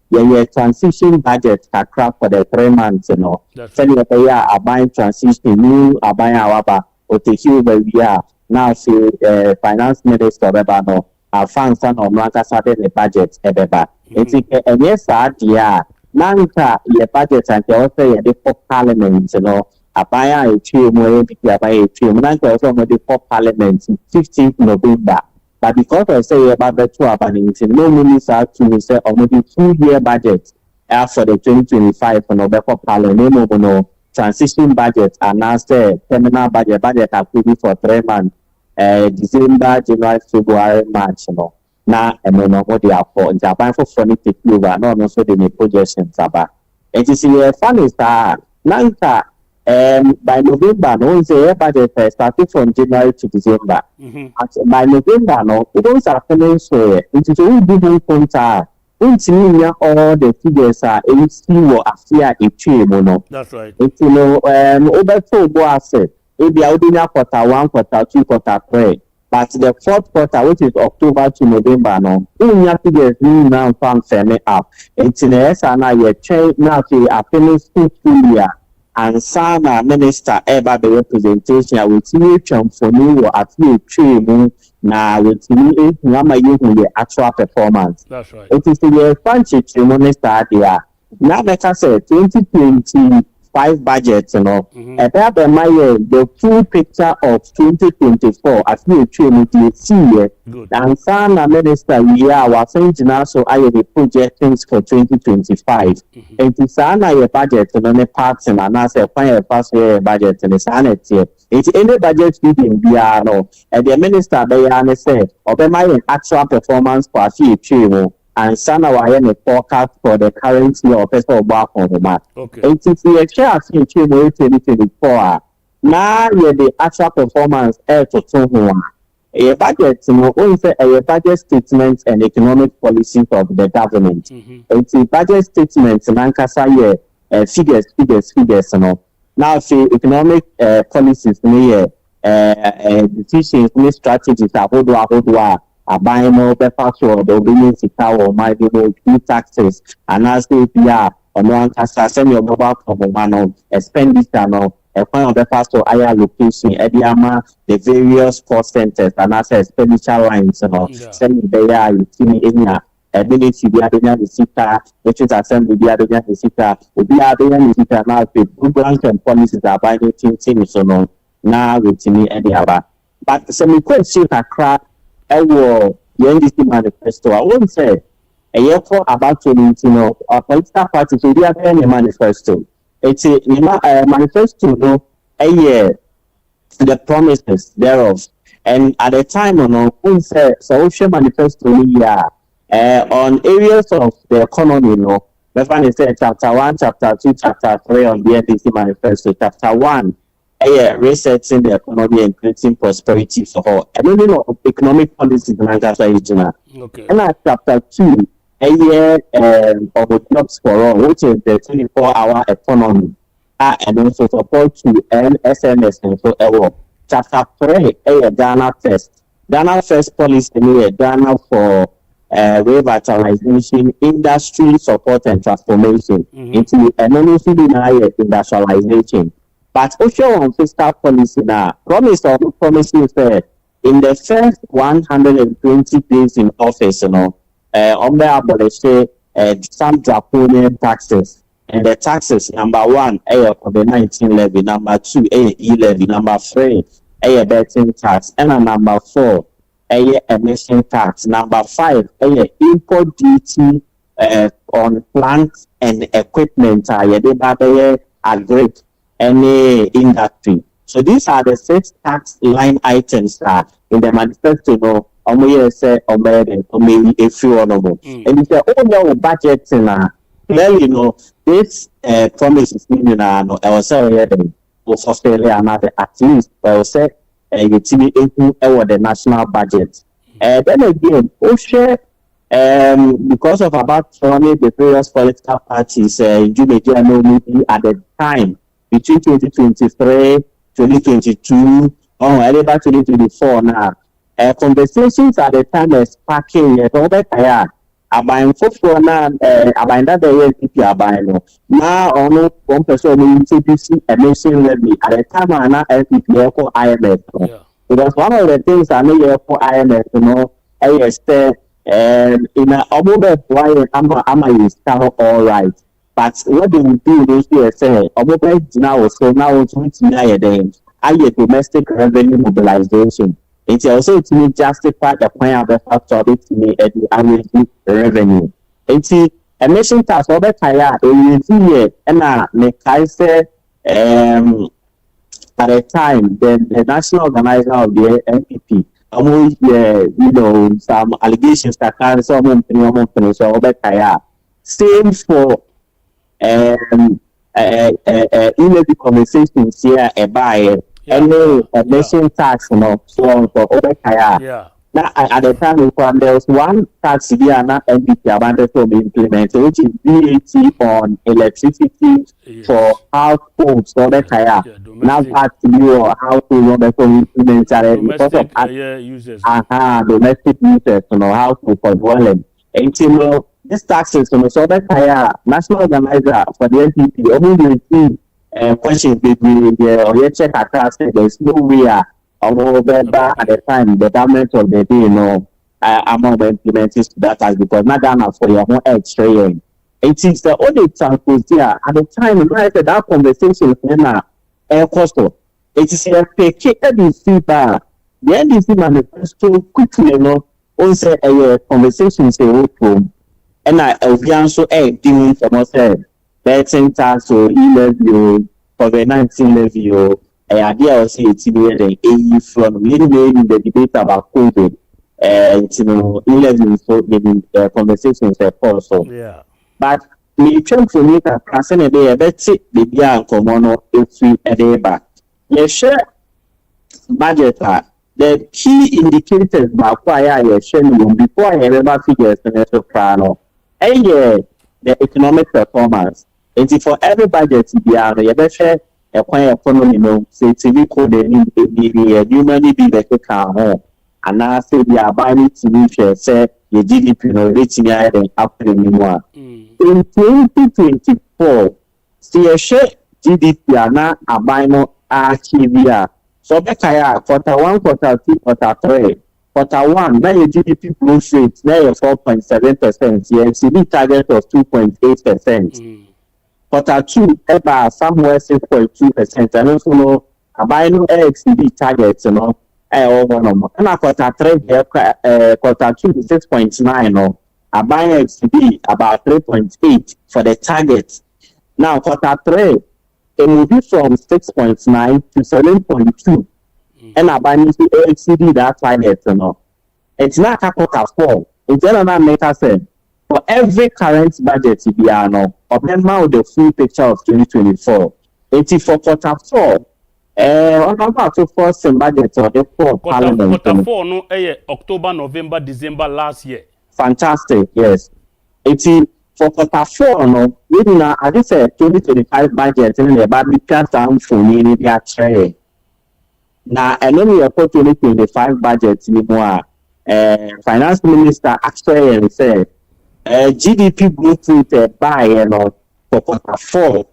your transition budget are crap for the 3 months, Tell you are buying transition new are buying our or take you where we are now see finance minister funds and the budget it's and yes yeah. Nanka your budget and also the parliament, Abaya a few more Abaya a few Nanka also the parliament 15th November. But because I say about the two abandons, no minister to say already 2-year budget for the 2025 for November parliament no transition budget and now say terminal budget approved for 3 months, December, January, February, March, na what they are for Japan for funny take over no also the projections about it is fun is that Nanka by November no say budget starting from January to December by November no it don't happen so it is only different contact all the figures are that's right it's over 4 go asset if you are quarter 1 quarter 2 quarter 3 but the 4th quarter, which is October to November, no, you have to get now found semi up. It's in the SNI, you change now to a finished school year. and Sana Minister Eba the representation with me for new at you tree now with me Yama you the actual performance. That's right. It is the Fancy Minister there. Now let us say 2025 budget, you know. About the full picture of 2024 as you train to see and Sana Minister we are saying now so I the projections for 2025. And to Sana your budget and on a parts and I say fire pass budget and the sanity. It's any budget meeting we are no and the minister they say or my actual performance for a few training. And Sana were forecast for the current year of personal back on the map. Okay. And if we share 2024, now the actual performance to 21. A budget, you know, a budget statement and economic policies of the government. It's a budget statement, Nankasa figures, you know. Now, the economic policies, decisions, strategies, buying no paper for the obedience or my taxes and as they are on one cast send your mobile phone expenditure no a point of the first or higher location Ediama the various cost centers and as expenditure lines send there you see in ability to be the cita which is assembly the cita will be the cita now programs and policies are binding things so no now with me Ediaba but some question a crack the NDC manifesto. I won't say a year for about 20 a political party to be a manifesto. It's a manifesto, no, a year, the promises thereof. And at the time, won't say social manifesto on areas of the economy, that's why they say chapter 1, chapter 2, chapter 3 on the NDC manifesto. Chapter 1. Resetting the economy and creating prosperity for all. I don't know economic policies in Nigeria. Okay. And at chapter 2, of the jobs for all, which is the 24-hour economy, and also support to earn SMS and so on. Chapter 3, Ghana First. Ghana First policy, Ghana for revitalization, industry support and transformation into industrialization. But also on fiscal policy now, promise of promises in the first 120 days in office, on the abolish some draconian taxes. And the taxes, number 1, for the 19 levy, number 2, levy, number 3, betting tax, and number 4, emission tax, number 5, import duty on plants and equipment, agri. Any industry. So these are the 6 tax line items in the manifesto. A few honorable. And if the budget clearly, this promises meaning I was saying Australia another at least I will say the national budget. Then again, because of about the various political parties, you may at the time. Between 2023, 2022, about 2024 now. Conversations at the time is sparking buying for now, buying that the LPP now only one person will introduce emission levy at the time now LPP for IMF. Because one of the things I know for IMF, in a mobile why am is all right. But what they will do those years say, now so now it's I get domestic revenue mobilization. It's also to justify the point of the factor to me at the annual revenue. It's emission tax over Kaya, and I say at a time the national organizer of the NPP, some allegations that can so over Kaya. Same for the conversations here about any emission tax, so for over Kaya. Yeah. Now, at the time, there was one tax here now NPP abandoned to be implemented, which is VAT on electricity for households over Kaya. Now, that's your household over to implement because of users. Domestic users, household for dwelling. And this taxes, so that Kaya, national organizer for the NPP, only receive questions or you check across, there's no way at the time the government of the day, I'm not implementing that as because not done for your own extra. It is the only example there at the time when that conversation with cost. It is a fake feedback. The NDC manifesto quickly, also a conversation say open. And I also doing from us betting tax or e-levy COVID-19 levy or idea of say it's the from really in the debate about COVID. E-levy so the conversations also. Yeah. But me try to make a person a day a better the young commono if we a day back. Yes, share budget. The key indicators about why I share before I ever figures in the plano. And the economic performance. And for every budget to be out, you better a point economy, say TV code a human be better car and now say they are buying TV say the GDP no reaching than up anymore. In 2024, see a share GDP are now a bino archivia. So Bekaya, Q1, Q2, Q3. Q1, now your GDP growth rate, now your 4.7%. The NCD target of 2.8%. Q2, about somewhere 6.2%. And also, no, a bino XCD target, And Q3, Q2 is 6.9, no. A bino XCD about 3.8 for the target. Now, Q3, it will be from 6.9 to 7.2. And I buy me to exceed that target, It's not a Q4. It's another matter said. For every current budget, to be or now the full picture of 2024. It's for Q4. On about to force some budget or the four parliament. Q4 no, October, November, December last year. Fantastic, yes. It's for Q4, no, we now, I just said 2025 budget, and the bad cut down for me in the tray. Now, and then we have 2025 budget anymore. Finance Minister actually said GDP growth rate by for Q4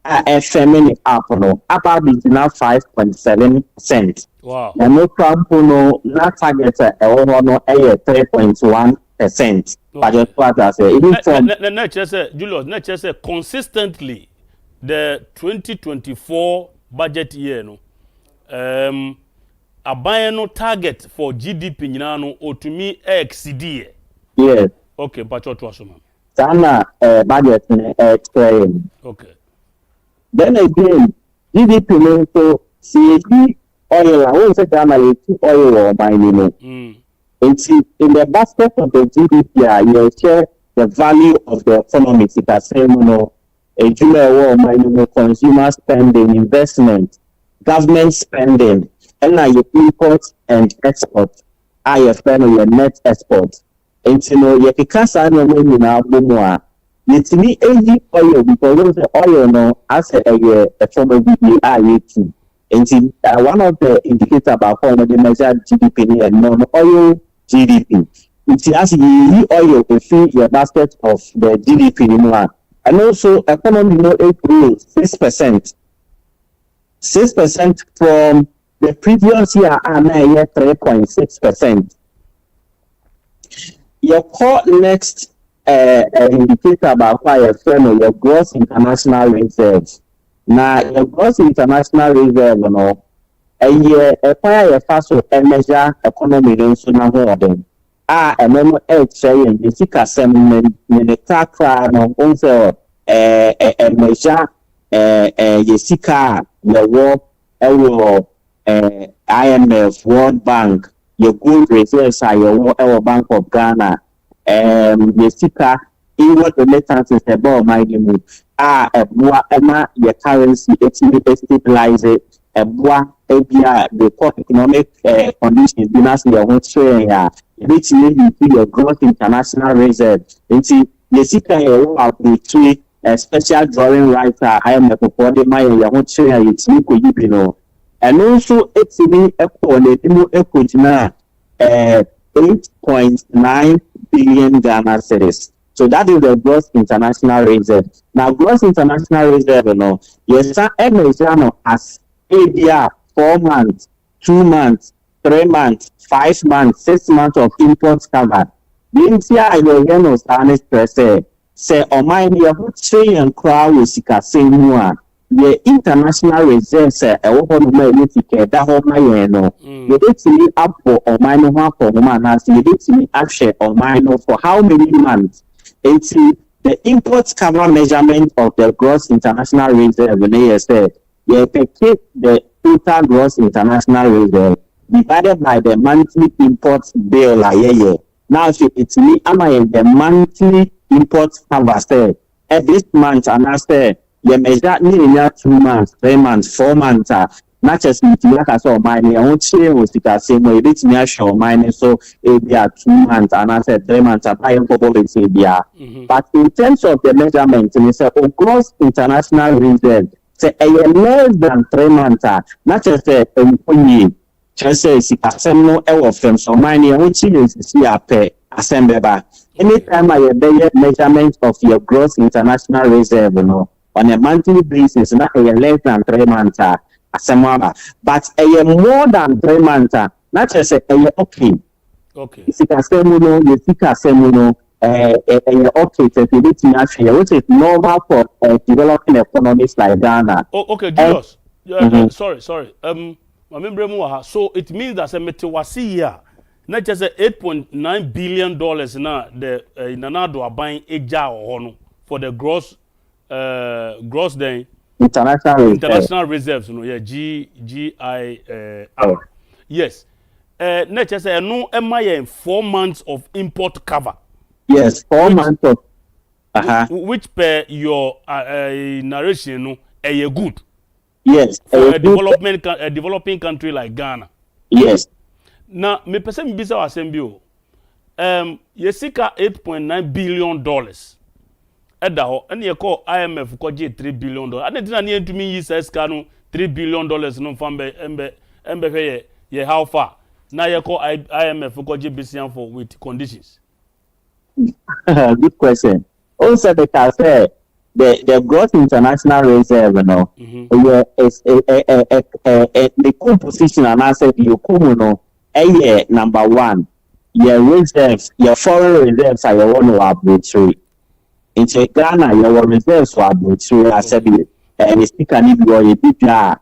FMN up about now 5.7%. Wow. And no problem no not target 3.1%. But just what I say, even from Julius, not just consistently the 2024 budget year a no target for GDP no or to me exceed. Yes. Okay, but what was man? Sana budget in okay. Then again, GDP no so CAD oil I won't say Ghana oil or mining. In the basket of the GDP, you share the value of the economy. It's the same, a consumer spending, investment, government spending, and now you import and export. I spend on your net export. And you can say no when you now more. It's me easy oil because the oil no as a form of GDP. And one of the indicators about how the measure GDP and non-oil GDP. It has the oil to fill your basket of the GDP anymore. And also economy no it grew 6%. 6% from the previous year and now 3.6%. Your core next indicator about why your gross international reserves. Now your gross international reserve a year a fire a fast measure economy so now them. And then saying the sick assembly military no also a measure Yesika, the war, IMF, World Bank, your good reserves are your Bank of Ghana, Yesika, even the remittances about my name. Your currency, it's stabilize it, the core economic conditions, dynasty, your own share, which you your gross international reserve. Into Yesika, out the three. Special drawing writer, I am the body my own share, it's and also it's the echo now 8.9 billion Ghana cedis. So that is the gross international reserve. Now, gross international reserve, yes, as ADR 4 months, 2 months, 3 months, 5 months, 6 months of imports covered. The entire Ivory Spanish press say, oh my dear, and crowd with Sika the international reserve say, a woman may ticket that home my you did see up for or minor for woman as you did see action or minor for how many months? It's the imports cover measurement of the gross international reserve when they say, you take the total gross international reserve divided by the monthly imports bill like now it's me am I the monthly imports cover say at this month and I say you measure near 2 months, 3 months, 4 months not just like I saw mine I won't share with the same way it's near show mine so it be 2 months and I said 3 months I am probably say but in terms of the measurement and say gross international reserve say a less than 3 months not just a just say asem no e wo fem so mine e won chi see ape asem beba anytime I measurement of your gross international reserve on a monthly basis na less than 3 months asem but more than 3 months not just say okay asem you see asem okay so which is normal for developing economies like Ghana. Okay, Julius. Sorry. So it means that metewasi here, not just $8.9 billion na the nanado are buying eja or for the gross then international reserves, GIR. Yes. Not just no MIA 4 months of import cover. Yes, 4 months of which per your narration a good. Yes, for a developing country like Ghana. Yes. Now, me person bisa wasembio. Yesika $8.9 billion. Eda ho, eni ye call IMF ko je $3 billion. Ade tina ni entumi yi ses kanu $3 billion no fambe embe ye how far. Na ye call IMF ko je bisian for with conditions. Good question. Also because the gross international reserve, is the composition and I said you number one, your reserves, your foreign reserves are your own arbitrary. In Ghana, your reserves are arbitrary. I said and it's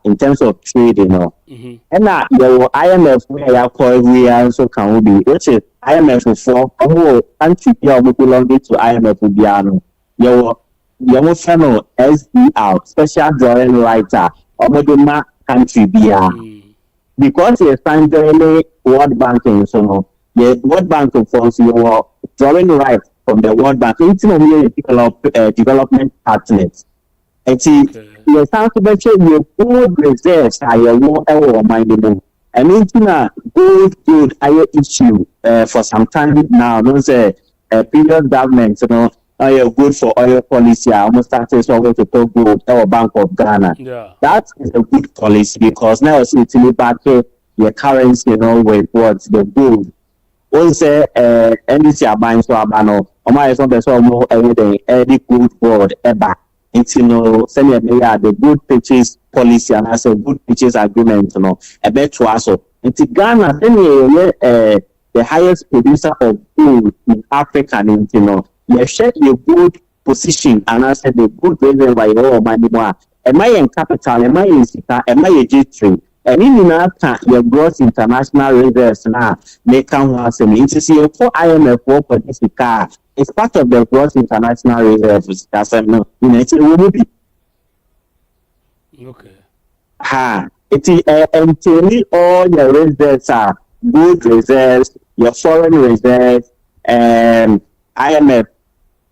in terms of trade, And now your IMF where you call we also can be, which is IMF for whole country belonging to IMF will be your fellow SDR, special drawing writer, or country because you're standing World Banking, so the World Bank for your drawing right from the World Bank, it's development partners. And see, you sound to make sure your gold reserves are your own minded. And it's good higher issue for some time now. Those previous governments, good for oil policy. I almost started to talk gold our Bank of Ghana. Yeah. That is a good policy because now it's really back your currency, with what's the gold. Also, NDC are buying so abano. My son, there's almost everything, any good board ever. It's send the good purchase policy and as a good purchase agreement, a better also. It's Ghana, then the highest producer of gold in Africa, you share your good position and I said the good reason why you money more. Am I in capital? Am I in Sika? Am I a G3? And in your gross international reserves now make once and it's your for IMF for this car. It's part of the gross international reserves. That's no will be. Okay. It's until all your reserves are good reserves, your foreign reserves, and IMF,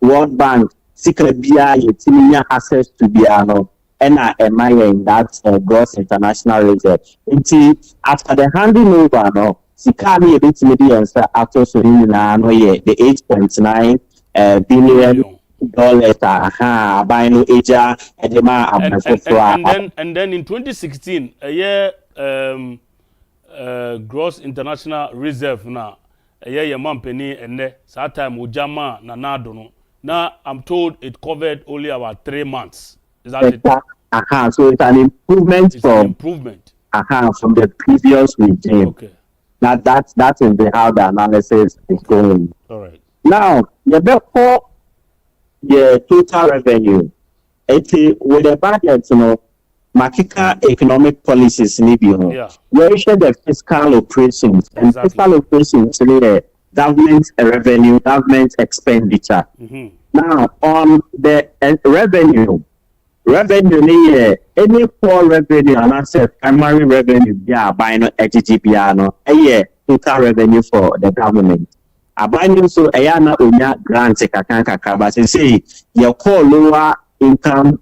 World Bank, secret BIA, you access to BIA, and I am in that gross international reserve. After the handing over, Sikami a bit medians after the $8.9 billion buying and then in 2016 a year gross international reserve now a year man penny and that time ujama na nado no Now I'm told it covered only about 3 months. Is that it? So it's an improvement from the previous regime. Okay. That is how the analysis is going. All right. Now, the total revenue. With the budget, Makika economic policies need you. Yeah. Where the fiscal operations and fiscal operations government revenue, government expenditure. Mm-hmm. Now on the revenue any core revenue and asset primary revenue buying HGPR total revenue for the government. Abandon so ayana unya grant kakaka but say your core lower income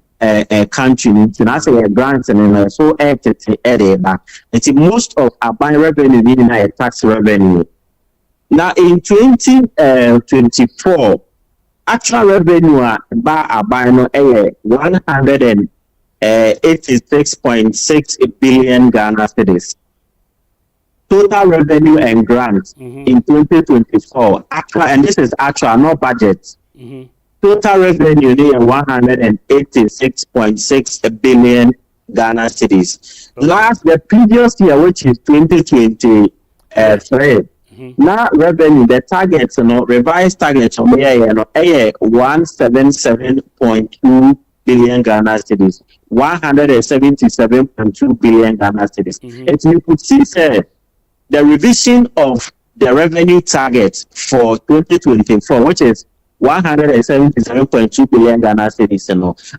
country to say a grant and so entity it's most of abandon revenue in a tax revenue. Now in 2024 actual revenue by abandon 186.6 billion Ghana cedis. Total revenue and grants in 2024 actual, and this is actual, not budget. Total revenue near 186.6 billion Ghana cedis. The previous year, which is 2023. Now revenue, the targets, revised targets on 177.2 billion Ghana cedis, 177.2 billion Ghana cedis. And you could see the revision of the revenue target for 2024, which is 177.2 billion Ghana cedis.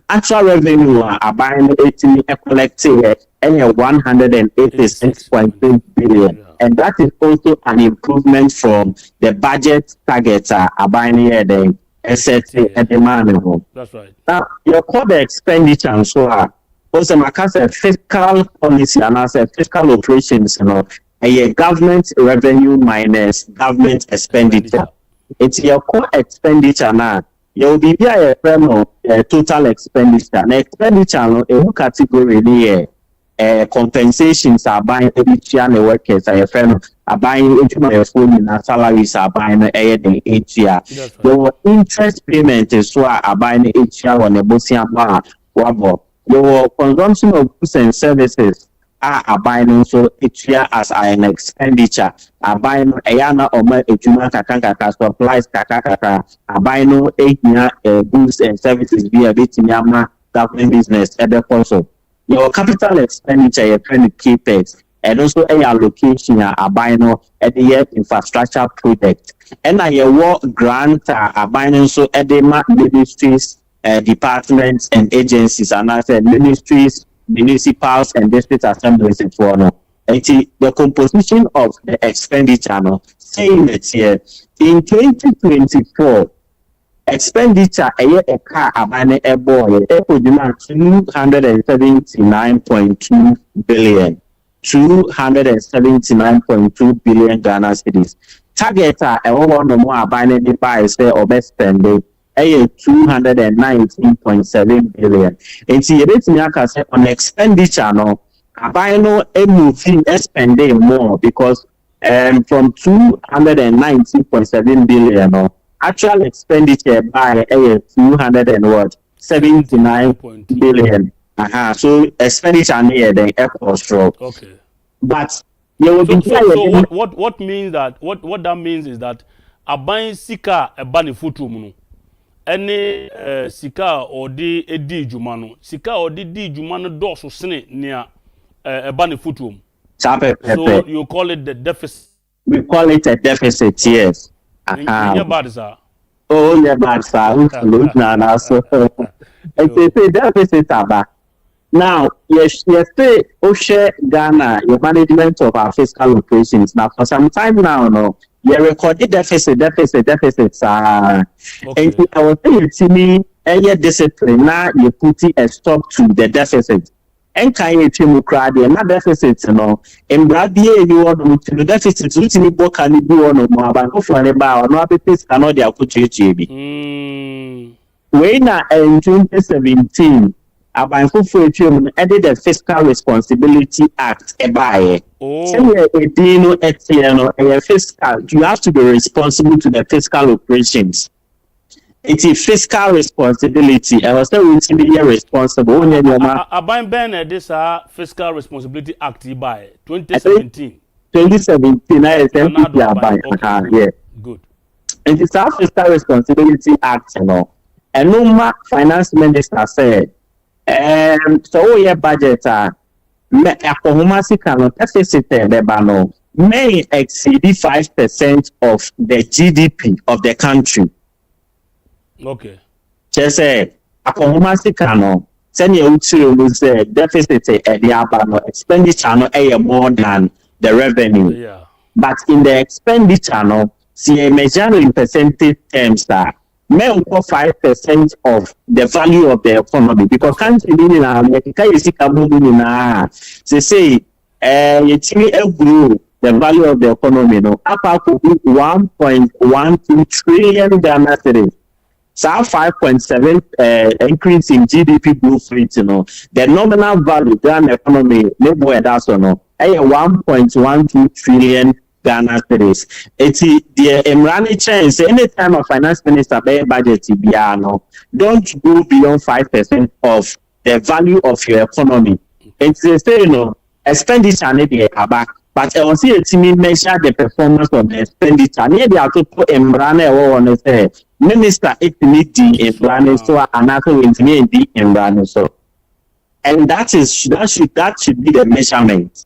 Actual revenue are buying 18 collecting 186.6 billion. And that is also an improvement from the budget targets are buying here the SSA at the man. That's right. Now your core expenditure and so on. Also, my fiscal policy and as fiscal operations, a government revenue minus government expenditure. It's your core expenditure now. You will be a total expenditure. Now expenditure a category here. Compensations are buying each year the workers are buying each phone salaries are buying each year. The interest payment is are buying each year on a Bosian bar. The consumption of goods and services are buying also each year as an expenditure. Are buying ayana or ejuma kakaka supplies kakaka are buying 8 year goods and services via Bitiniama government business at the console. Your capital expenditure, you're trying to keep it, and also a allocation are buying at the infrastructure project. And your work grant are buying also at the ministries, departments, and agencies, and I said ministries, municipals, and district assemblies in Toronto. And the composition of the expenditure, saying that here in 2024. Expenditure a car abane a boy 279.2 billion 279.2 billion Ghana cedis. Target a one more abane the buy say or best spending a 219.7 billion. And see say on expenditure abane a moving spending more because from 219.7 billion actual expenditure by 279 billion. So expenditure near the airport stroke. Okay. But you will be so what means that what that means is that a buying sika a bani futu any sika or di edi jumano sika or di jumano doso sene near a bani futu. So you call it the deficit. We call it a deficit, yes. Bad, sir. Oh, yeah, bad, sir. So it's a deficit. Now, yes, say, share Ghana, your management of our fiscal operations. Now, for some time now, you recorded deficit. And I was saying to me, any discipline, now you put a stop to the deficit. And can you tell me, not deficit, in Bradley, you want to the deficit, which you can do on more about no appetites cannot be a JB. When in 2017, about added the Fiscal Responsibility Act, fiscal, you have to be responsible to the fiscal operations. It's fiscal responsibility. I was not really responsible. Aban Ben this Fiscal Responsibility Act by 2017. 2017, I said, yeah. Good. It is our Fiscal Responsibility Act, you know. And no finance minister said, so your budget, me akohomasi kano deficit bebano may exceed 5% of the GDP of the country. Okay. Just say akohomasi kano send you to say deficit at the abano expenditure no more than the revenue. Yeah. But in the expenditure no see a measure in percentage terms that may 5% of the value of the economy because country meaning they say it grew the value of the economy no up to 1.12 trillion Ghana cedis. So 5.7 increase in GDP growth rate, you know, the nominal value Ghana economy no that's no 1.12 trillion Ghana cedis. It's the Imrani chance anytime a finance minister by budget no, don't go beyond 5% of the value of your economy. It's say you know expenditure need be back, but I want to see measure the performance of the expenditure. Need to put Imrani or say minister it need the Imrani so another need the Imrani so, and that should be the measurement.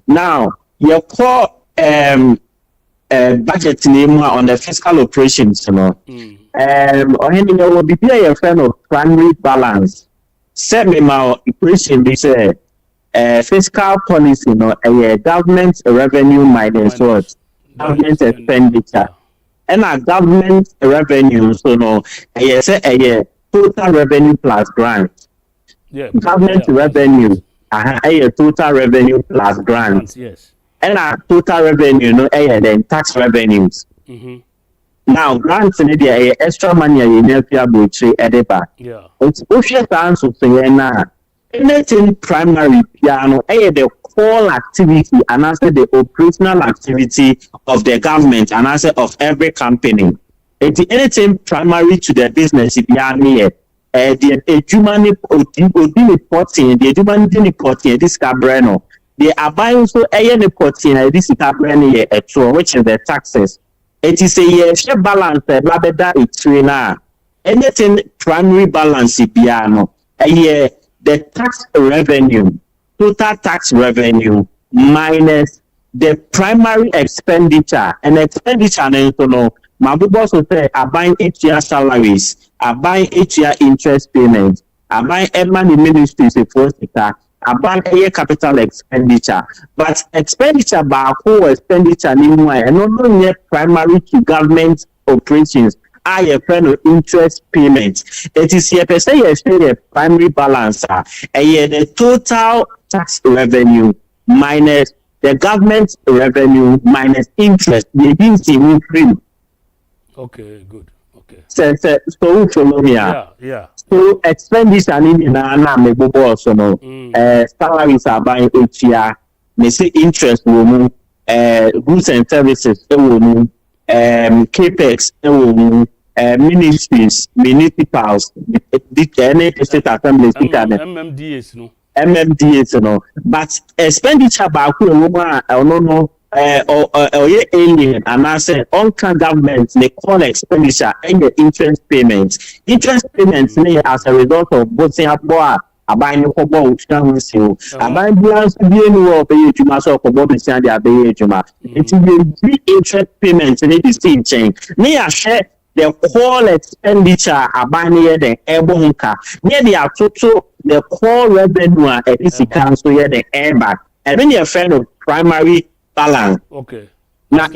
Now your core budget name on the fiscal operations, you know. Or you will be a friend of primary balance. Set me my equation be say fiscal policy, you know, a government revenue minus what? Government expenditure. And a government revenue, so no, a total revenue plus grant. Yeah. Government revenue, a total revenue plus grant. Yes. And our total revenue, no, then tax revenues. Now, grants in the extra money in Nepia Butchie Edeba. Yeah. It's Ocean Council saying anything primary piano, the core activity, and answer the operational activity of the government, and answer of every company. It's anything primary to the business, the human reporting, the human reporting, this cabreno. They are buying so a reporting this is happening which is the taxes. It is a share balance labeda it's anything primary balance piano a the tax revenue, total tax revenue minus the primary expenditure and expenditure and so no my boss will say I buying each year salaries, I buying each year interest payments, I buying money ministries for about a capital expenditure, but expenditure by whole expenditure anymore, and not only primary to government operations. I a friend of interest payments. It is here per se a primary balance, the total tax revenue minus the government revenue minus interest. They didn't see increase. Okay, good. Okay. So follow me. Yeah. So expenditure in me also no. Salaries are buying each year. They say interest will move. Goods and services will move. Capex will move. Ministries, municipals, the state assemblies, MMDAs, no. MMDAs, no. But expenditure by no. Alien and I said on government they call expenditure and the interest payments. Interest payments as a result of both Singapore buying a football which can see. I buy bills to be anywhere pay to myself for Bobby Sandy Abbey Juma. It will be interest payments and it is still change. Near share the core expenditure buying near the Ebonka. Near the total the core revenue at this council here the airbag. And then you're a friend of primary balance. Okay. Now,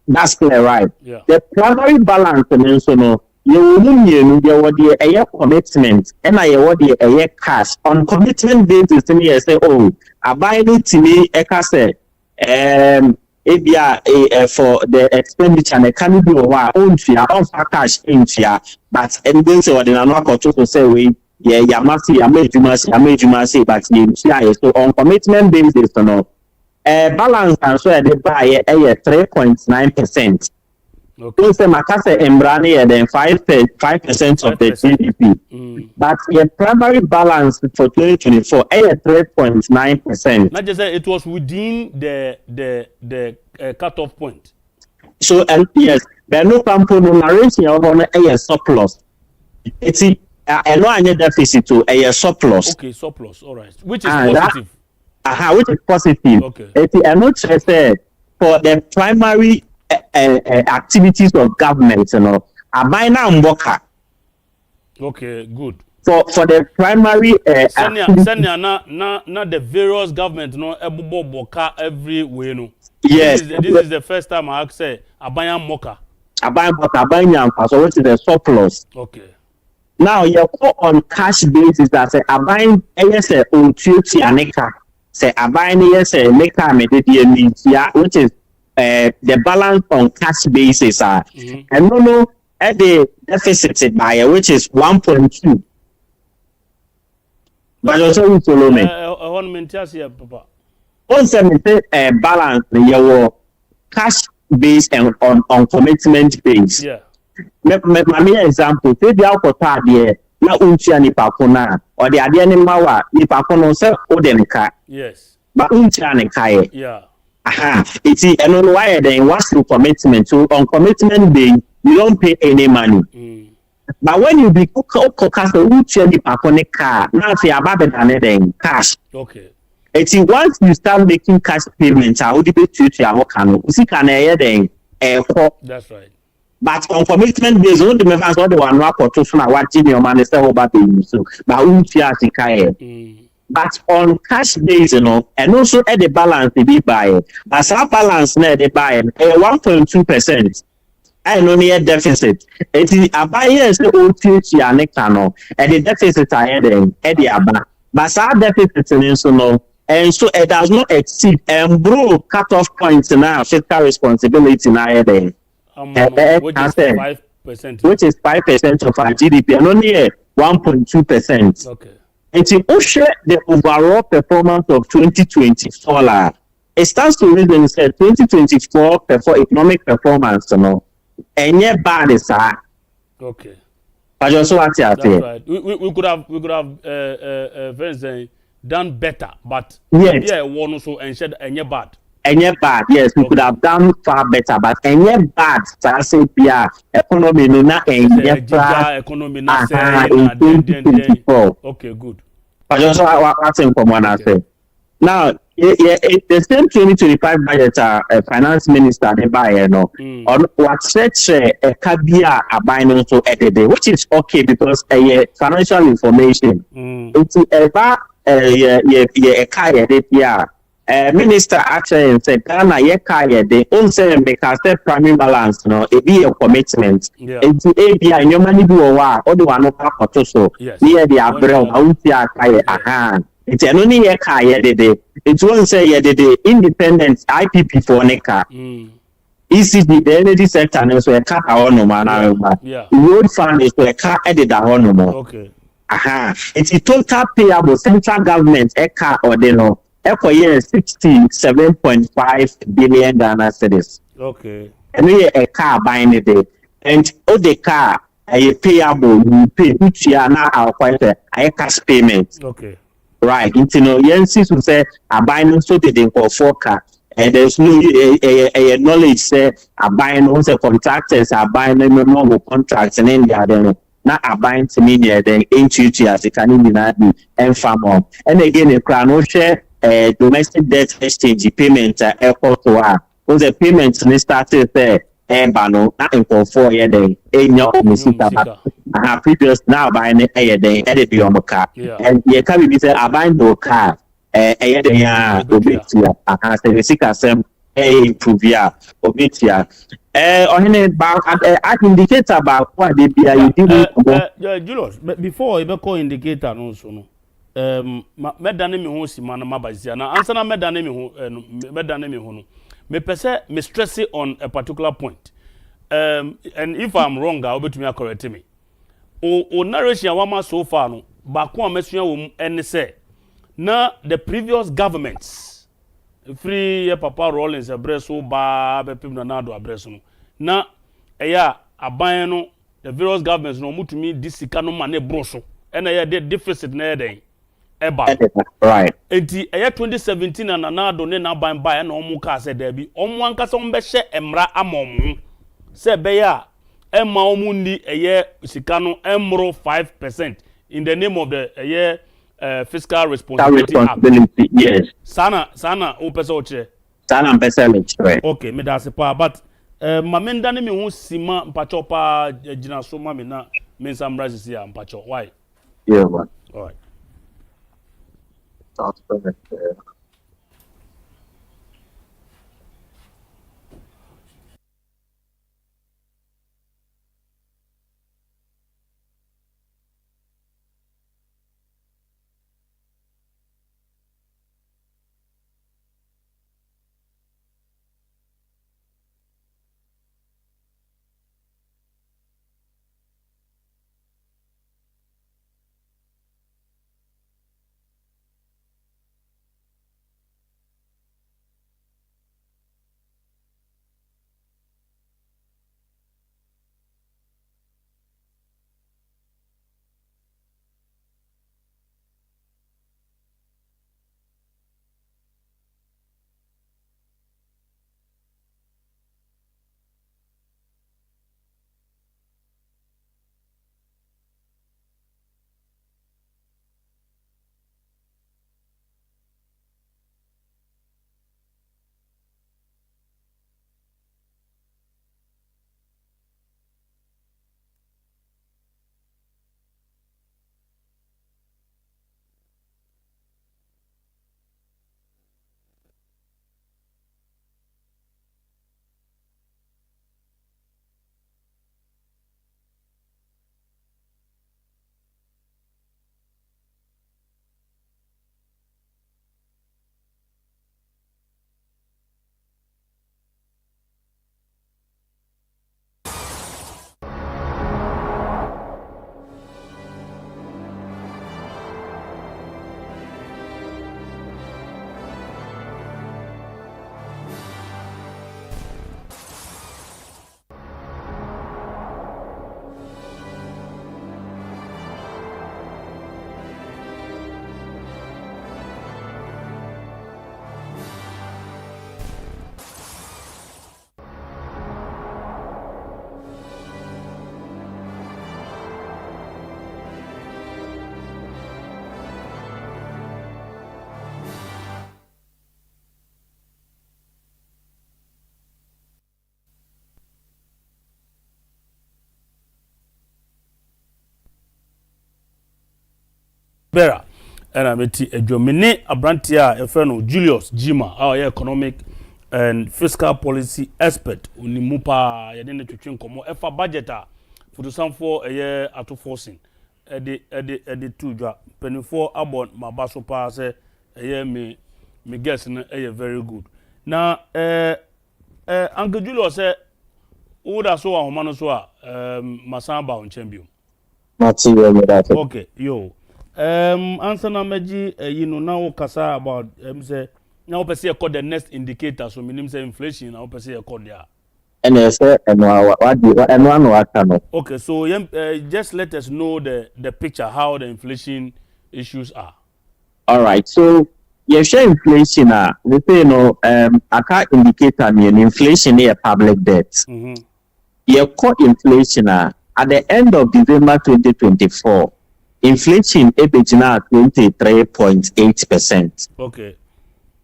that's clear, right? Yeah. The primary balance, and so no, you will a commitment, and I want a cash on commitment basis. And you say, oh, I buy it to me, I say, for the expenditure, and I can't do a own fear, own cash in fear, but and then so what in another to say, we. Yeah, you must see, I made you must say, but you see, so on commitment basis, no. Balance and so they buy a 3.9%. Okay. So Makase Embrani then 5% of the GDP. But the primary balance for 2024 is 3.9%. Not just say it was within the cutoff point. So yes, there no pampo no narration of a surplus. It's a no deficit to a surplus. Okay, surplus. All right, which is positive. Which is positive. Okay. It's a not just for the primary activities of government, abaina mboka. Okay, good. For the primary na the various government ebubo boka every way no. Yes. This is the first time I say abaya moka. Abaya moka, abaya so which is the surplus. Okay. Now you go on cash basis that say abaya say ontuti aneka. Say abaya say neka medidi which is the balance on cash basis and no at the deficit by which is 1.2. But also you follow me. Papa. On balance your cash base and on commitment base. Yeah. My example, say the alcohol there, na unchi ni pakona or the idea ni mawa ni pakono se odenka. Yes. But unchi ni kaye. Yeah. It's and on why then what's the commitment? So on commitment day, you don't pay any money. But when you be cast unchi ni pakone car, now say about then cash. Okay. It's once you start making cash payments, I would be to your work and see can then that's right. But on commitment based on the members of the one work or to watching your money so about the so but but on cash base, and also at the balance they be buy. But our balance now they buy 1.2%. And only a deficit. It is a buyer so OTH and the deficit are heading at the abba. But our deficit is no. And so it does not exceed and bro cut-off points now fiscal responsibility now then. Which is 5%. Which is 5% of our GDP and only 1.2%. Okay. It's the overall performance of 2024. It stands to reason say 2024 economic performance, and yet bad is okay. But also what that's right. We could have very say done better, but yes. Yeah, one also and said and yet bad. And yet bad, yes, we could have done far better, but and yet bad. So I say, economy no na and yet economy na in 2024. Okay, good. But also what's in common I say. Now, the same 2025 budget, finance minister they buy on what such a cabia are buying also at the day, which is okay because financial information. It's ever a carrier that minister actually said Ghana ye carrier they own say because the primary balance it be a commitment. It's ABI and your money do or the one of our so near the abroad out here it's only a car it won't say the independent IPP for NECA. ECD, the energy sector, and so a car on road fund is to a car added on no more. Okay. It's a total payable central government a car or the no. Echo year 67.5 billion Ghana cedis. Okay. And we a car buying it and all the car a payable you pay which you are now quite a cash payment. Okay. Right, Yensis will say a buying so they didn't call for car. And there's no a knowledge say a buying also contractors are buying normal contracts and then they are not a buying to media then intuitive as it can be and farm. And again a crown share domestic debt exchange payment airport to her. Because the payments started there. Bano, nothing for 4 years then. Previous now buying a day, edit your car. And you can be said, I buy no car. A year, Obitia, I say the sick as improve ya, Obitia. On about I indicate about what they be. Julius, but before you call indicator, also no. Medane me ho si man mabazia na answer na medane me ho no. Me pese me stress on a particular point. And if I'm wrong, I'll be to me correct me. O narration wama so far no, ba ko amesua wo ene say na the previous governments free papa Rollins abreso ba be pim na do abreso no. Na aban no the various governments no mutumi disika no mane broso the deficit na den right enti 2017 na nanado ne na ban ba na omu ka se da bi omu ankasa ombe hye emra amomu se be ya emma omu ni sika no emro 5% in the name of the fiscal responsibility act. Yes sana o pese o kire sana mpese le kire okay me da se pa but mamenda ne me hu sima mpacho pa gina so ma me na me samra sisi ya mpacho why yeah man all right that's perfect Bera and I'm Adwomene Abrantia Efreno Julius Jima our economic and fiscal policy expert unimupa yadene twetwe komo efa budget for the sum for a year at forcing the two dwa penifo abon mabaso pa say a year me guess na very good now Uncle Julius say who da so ahoma no so masamba on champion okay yo answer na meji now kasa about say now person call the next indicator so meaning say inflation now person call there and say okay so just let us know the picture how the inflation issues are. All right, so you share inflation we say aka indicator mean inflation is public debt. You call inflation at the end of December 2024 inflation is now 23.8%. Okay.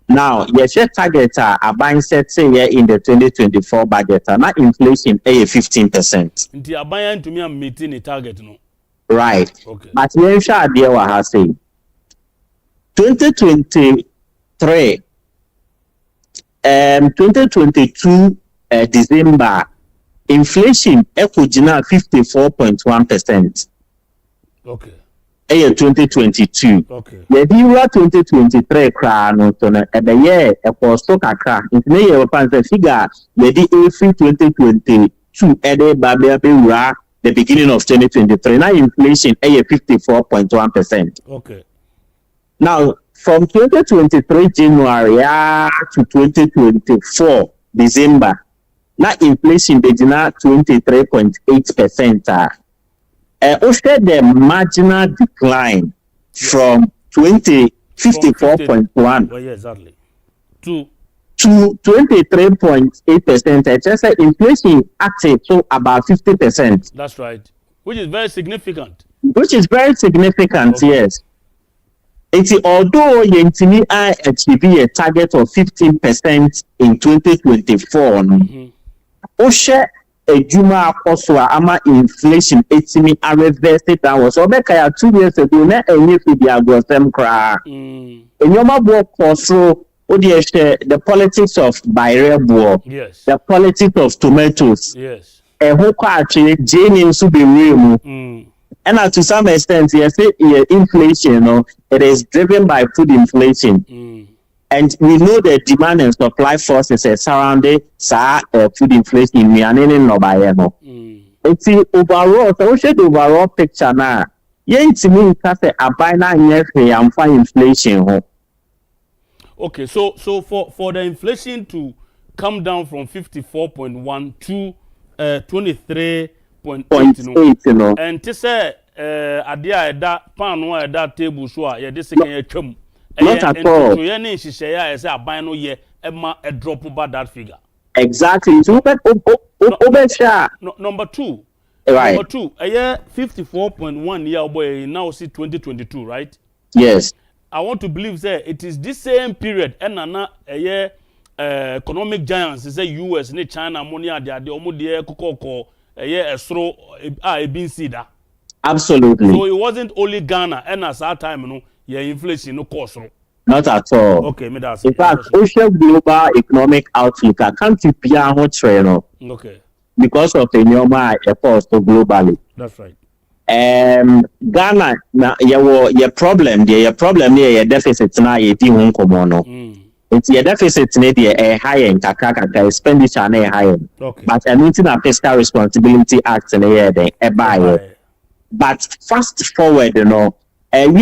Now, yes, your target a buying set say in the 2024 budget, and that inflation is 15%. Inti a buying to me I'm meeting the target, no? Right. Okay. But you shall idea what I say. 2023, 2022 December inflation ekujina 54.1%. Okay. 2022. Okay. The year 2023 crown so na the year e posto kakra. Into the year we figure the April 2022 the beginning of 2023. Now inflation is 54.1%. Okay. Now from 2023 January to 2024 December na inflation be na 23.8%. The marginal decline from 54.1 well, yeah, exactly. to 23.8%. I just said inflation active so about 50%. That's right. Which is very significant. Okay. Yes. Although Yentini I achieve a target of 15% in 2024, Oshe Ejuma Akoswa ama inflation etimi a reverse it down. So Bekaya 2 years ago, na enye fidi agosem kra. Enyoma bo kosro the politics of Bairebo, yes, the politics of tomatoes, yes, who actually Jane to be real. And to some extent, yes, inflation, it is driven by food inflation. And we know the demand and supply forces surrounding food inflation. It's the overall, so we should overall picture now. Yeah, it's me, because I buy now, I'm fine inflation. Okay, so for the inflation to come down from 54.1 to 23.8, and to say adia that pan or that table so yeah this second chum not at all. Yeah, she say I say buy no year a drop about that figure. Exactly. So number two. Right. Number two, a year 54.1 year boy now see 2022, right? Yes. I want to believe that it is this same period and a year economic giants is the US and China money are the omo koko a year a straw a been cedar. Absolutely. So it wasn't only Ghana and at that time, your inflation no cost. Not at all. Okay, me that's in fact, social global economic outlook I can't keep train. Okay. Because of the normal efforts globally. That's right. Ghana na your problem there, your deficit na ye di won komo no. It's your deficit na there high in kakaka expenditure na high. Okay. But anything a Fiscal Responsibility Act na here then buy. But fast forward, we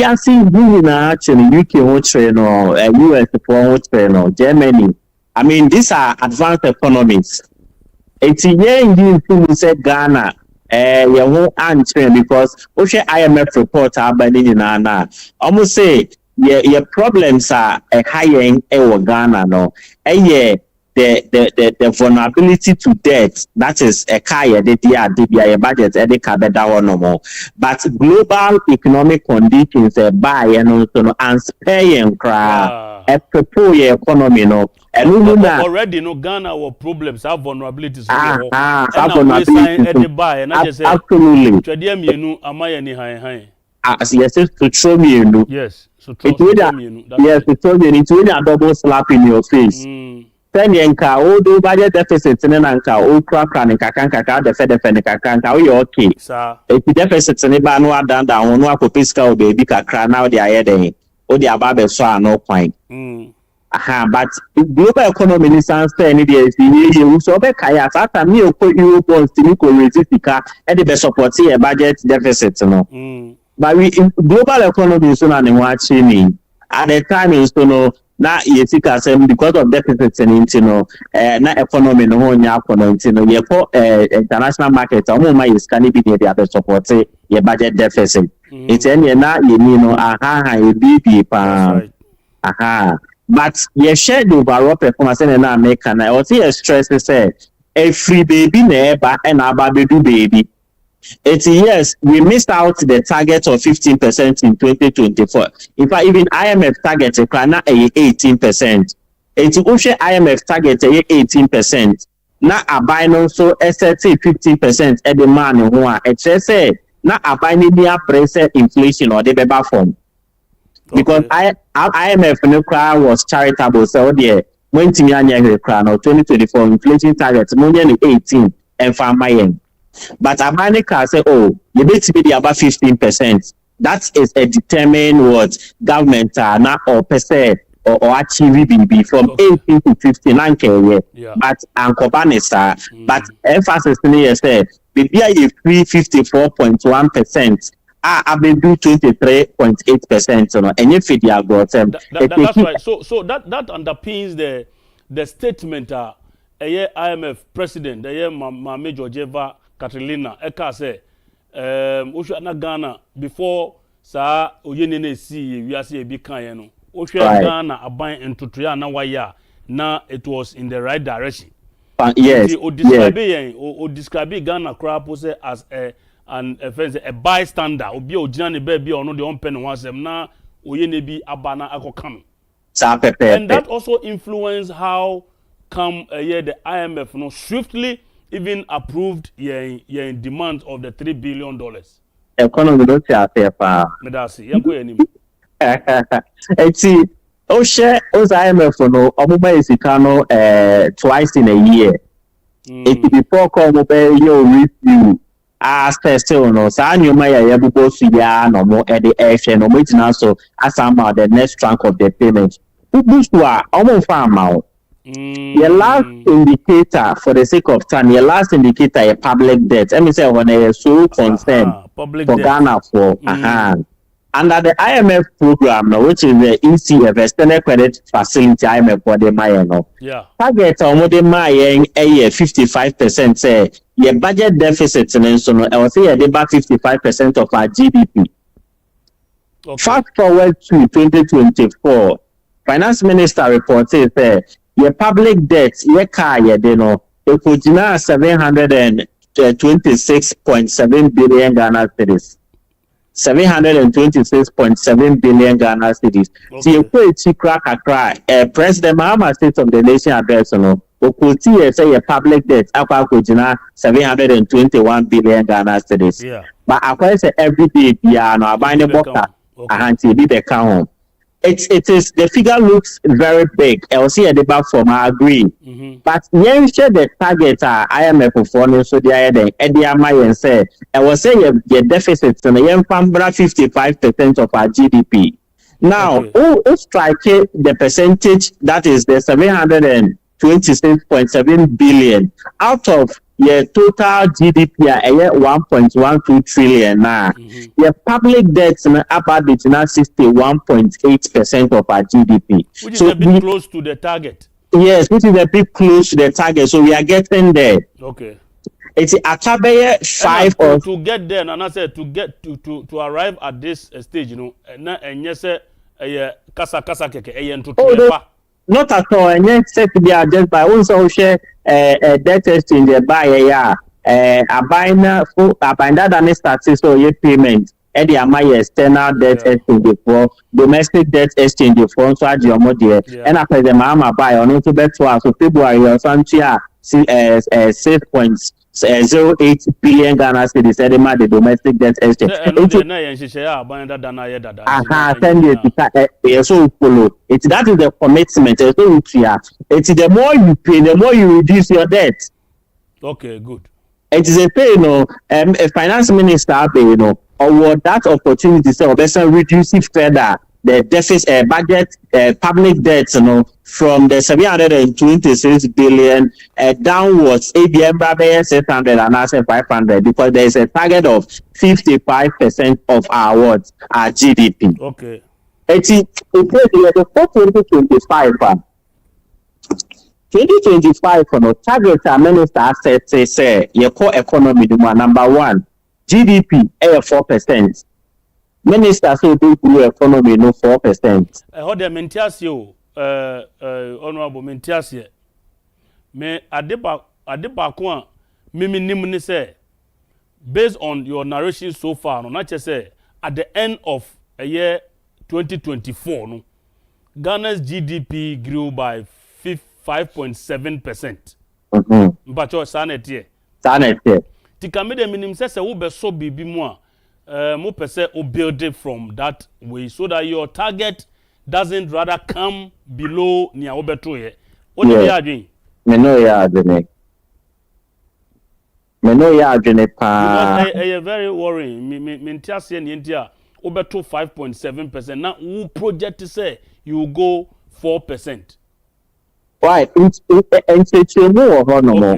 are seeing actually UK trade US trade Germany. I mean, these are advanced economies. It's here in say Ghana. You won't answer because IMF report almost say your problems are higher in Ghana no. The vulnerability to debt, that is a kaya the budget no more. But global economic conditions buy and also and spaying cry a propose economy no. And already Ghana our problems have vulnerabilities. Yes, to throw me yes, so it will a double slap in your face. Penyanka, all do budget deficits in an anka, all crack and kakanka, the fed kakanka, you okay. Sir, if the deficits in a banwa down, one for Fiscal baby kakra now they are heading, or the ababe so no point. But global economy is any days in so be kaya after me or Europe wants to resist the car and the best support a budget deficit. But we global economy is not watching at the time is na yesika sem because of deficits in na economy no nya international market my is can be there support your budget deficit. It's any na but you share the overall performance in America na or see a stress say a free baby neighbor and a baby. It's yes, we missed out the target of 15% in 2024. In fact, even IMF target a 18%. It's also IMF target 18%. Now a bino so SST 15% at the man who are say now a binary pressure inflation or the beba form. Because IMF no was charitable, so there when Timianya crown or 2024 inflation target more than 18 and farm. But America say, oh, you need to be about 15%. That is a determined what government now or percent or achieve BB from 18 to 59 k. But Ankobanisa, but emphasis in say, BB free 54.1%. I will do 23.8%. And if it are got that's right. So that underpins the statement. IMF president ma Major Jeva Catalina eka say ohwe na Ghana before sa oyene na si we ase e bi kan ye no ohwe Ghana aban entotoya na waya na it was in the right direction. Yes. O describe Ghana crap as a bystander obi ogina ne ba bi ono de on pen ho asem na oyene bi abana akokam. And that also influenced how come the IMF no swiftly even approved your demand of the $3 billion. Economy don't say pa. Medasi, yanko enim. Eti o share os IMF no omuba isika no twice in a year. It before come be your review as still no sa nyoma ya bubo su ya no mo e de ehwe no mo tina so asamba the next tranche of the payment. Ubuswa omo fa amount. Your last indicator, for the sake of time, your last indicator is public debt. Let me say when they are so concerned for debt. Ghana for under the IMF program, which is the ECF, External Credit Facility IMF for the Mayan. Yeah. Target on the Mayan a year 55%. Say your budget deficit, and so I will say about 55% of our GDP. Okay. Fast forward to 2024, Finance Minister reported that your public debt, your car, you know, it could now 726.7 billion Ghana cedis. 726.7 billion Ghana cedis. So you put a crack. President Mahama State of the Nation address, you know, say your public debt, could now 721 billion Ghana cedis. Yeah. But I say every day, yeah, no, I buy the book, I be the count. It is the figure looks very big. I'll see a debate from I agree. But yeah, share the target IMF performance so the other Eddie and say I will say your deficits and the 55% of our GDP. Now, who strike the percentage that is the 726.7 billion out of your total GDP at 1.12 trillion now. Your public debts about it now 61.8% of our GDP. Which is a bit close to the target. Yes, which is a bit close to the target. So we are getting there. Okay. It's Akabe 5 or to get there, and I said to get to arrive at this stage, you know, and yes, kasa keke, not at all, and yet set to be just by also share debt exchange by a binder than started so your payment. Eddie Amaya external debt exchange for domestic debt exchange for so and after the mama buy on into bet to us so February or something 6.08 billion Ghana cedis the domestic debt exchange. It's that is the commitment. It's the more you pay, the more you reduce your debt. Okay, good. It is a thing, you know, a finance minister, you know, or that opportunity so reduce it further the deficit budget public debt, you know, from the 726 billion downwards ABM 600 and I say 500 because there is a target of 55% of our GDP. Okay. It's the 2025 no target minister said say your core economy number one GDP 4%. Minister so do grow economy no 4%. How the mentias you honorable mentias me adeba ko me ni say based on your narration so far no not just say at the end of a year 2024 no Ghana's GDP grew by 5.7%. But your sanity. Tikame de minim say wo be so bibi mu a mo pese o build it from that way so that your target doesn't rather come below nia wo beto ye. What do you adwin? Me no ya adwin pa. It's very worrying. Me ntiase ne ntia wo beto 5.7%. Now who project say you will go 4%. Why? It's okay,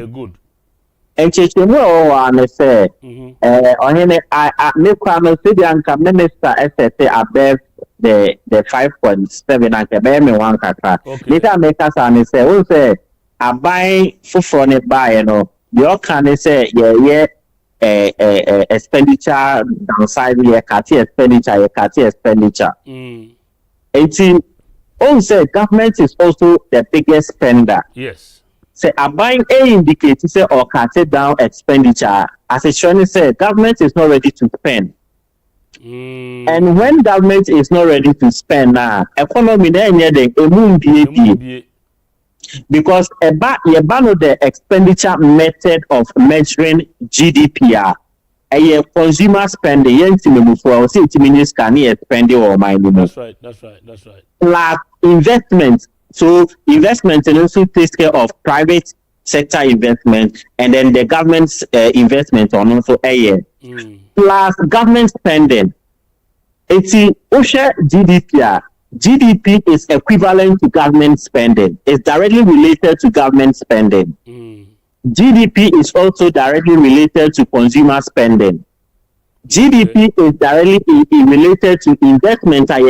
good. And I say, I make a minister above the 5.7 and me one kaka. Later make us and say, aban foforo ne buy no your can say yeah expenditure downside yeah expenditure. Mm. 18 say government is also the biggest spender. Yes. Say buying indicate say or cut down expenditure as it surely said government is not ready to spend. And when government is not ready to spend now, economy then because the expenditure method of measuring GDP a consumer spending spending or money. That's right. Plus investment. So investment also takes care of private sector investment and then the government's investment on also a year. Plus government spending. It's GDP. GDP is equivalent to government spending. It's directly related to government spending. GDP is also directly related to consumer spending. GDP is directly related to investment and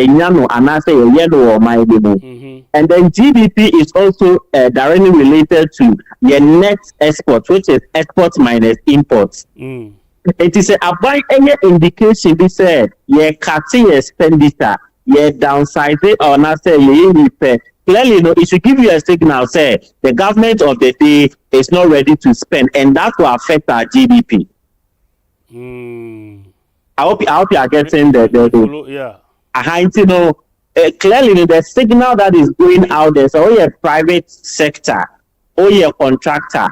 then GDP is also directly related to your net export, which is export minus imports. It is a buy any indication they said cutting expenditure, downside or not say repair. Clearly, it should give you a signal say the government of the day is not ready to spend, and that will affect our GDP. I hope you are getting the clearly the signal that is going out there. So, private sector, contractor,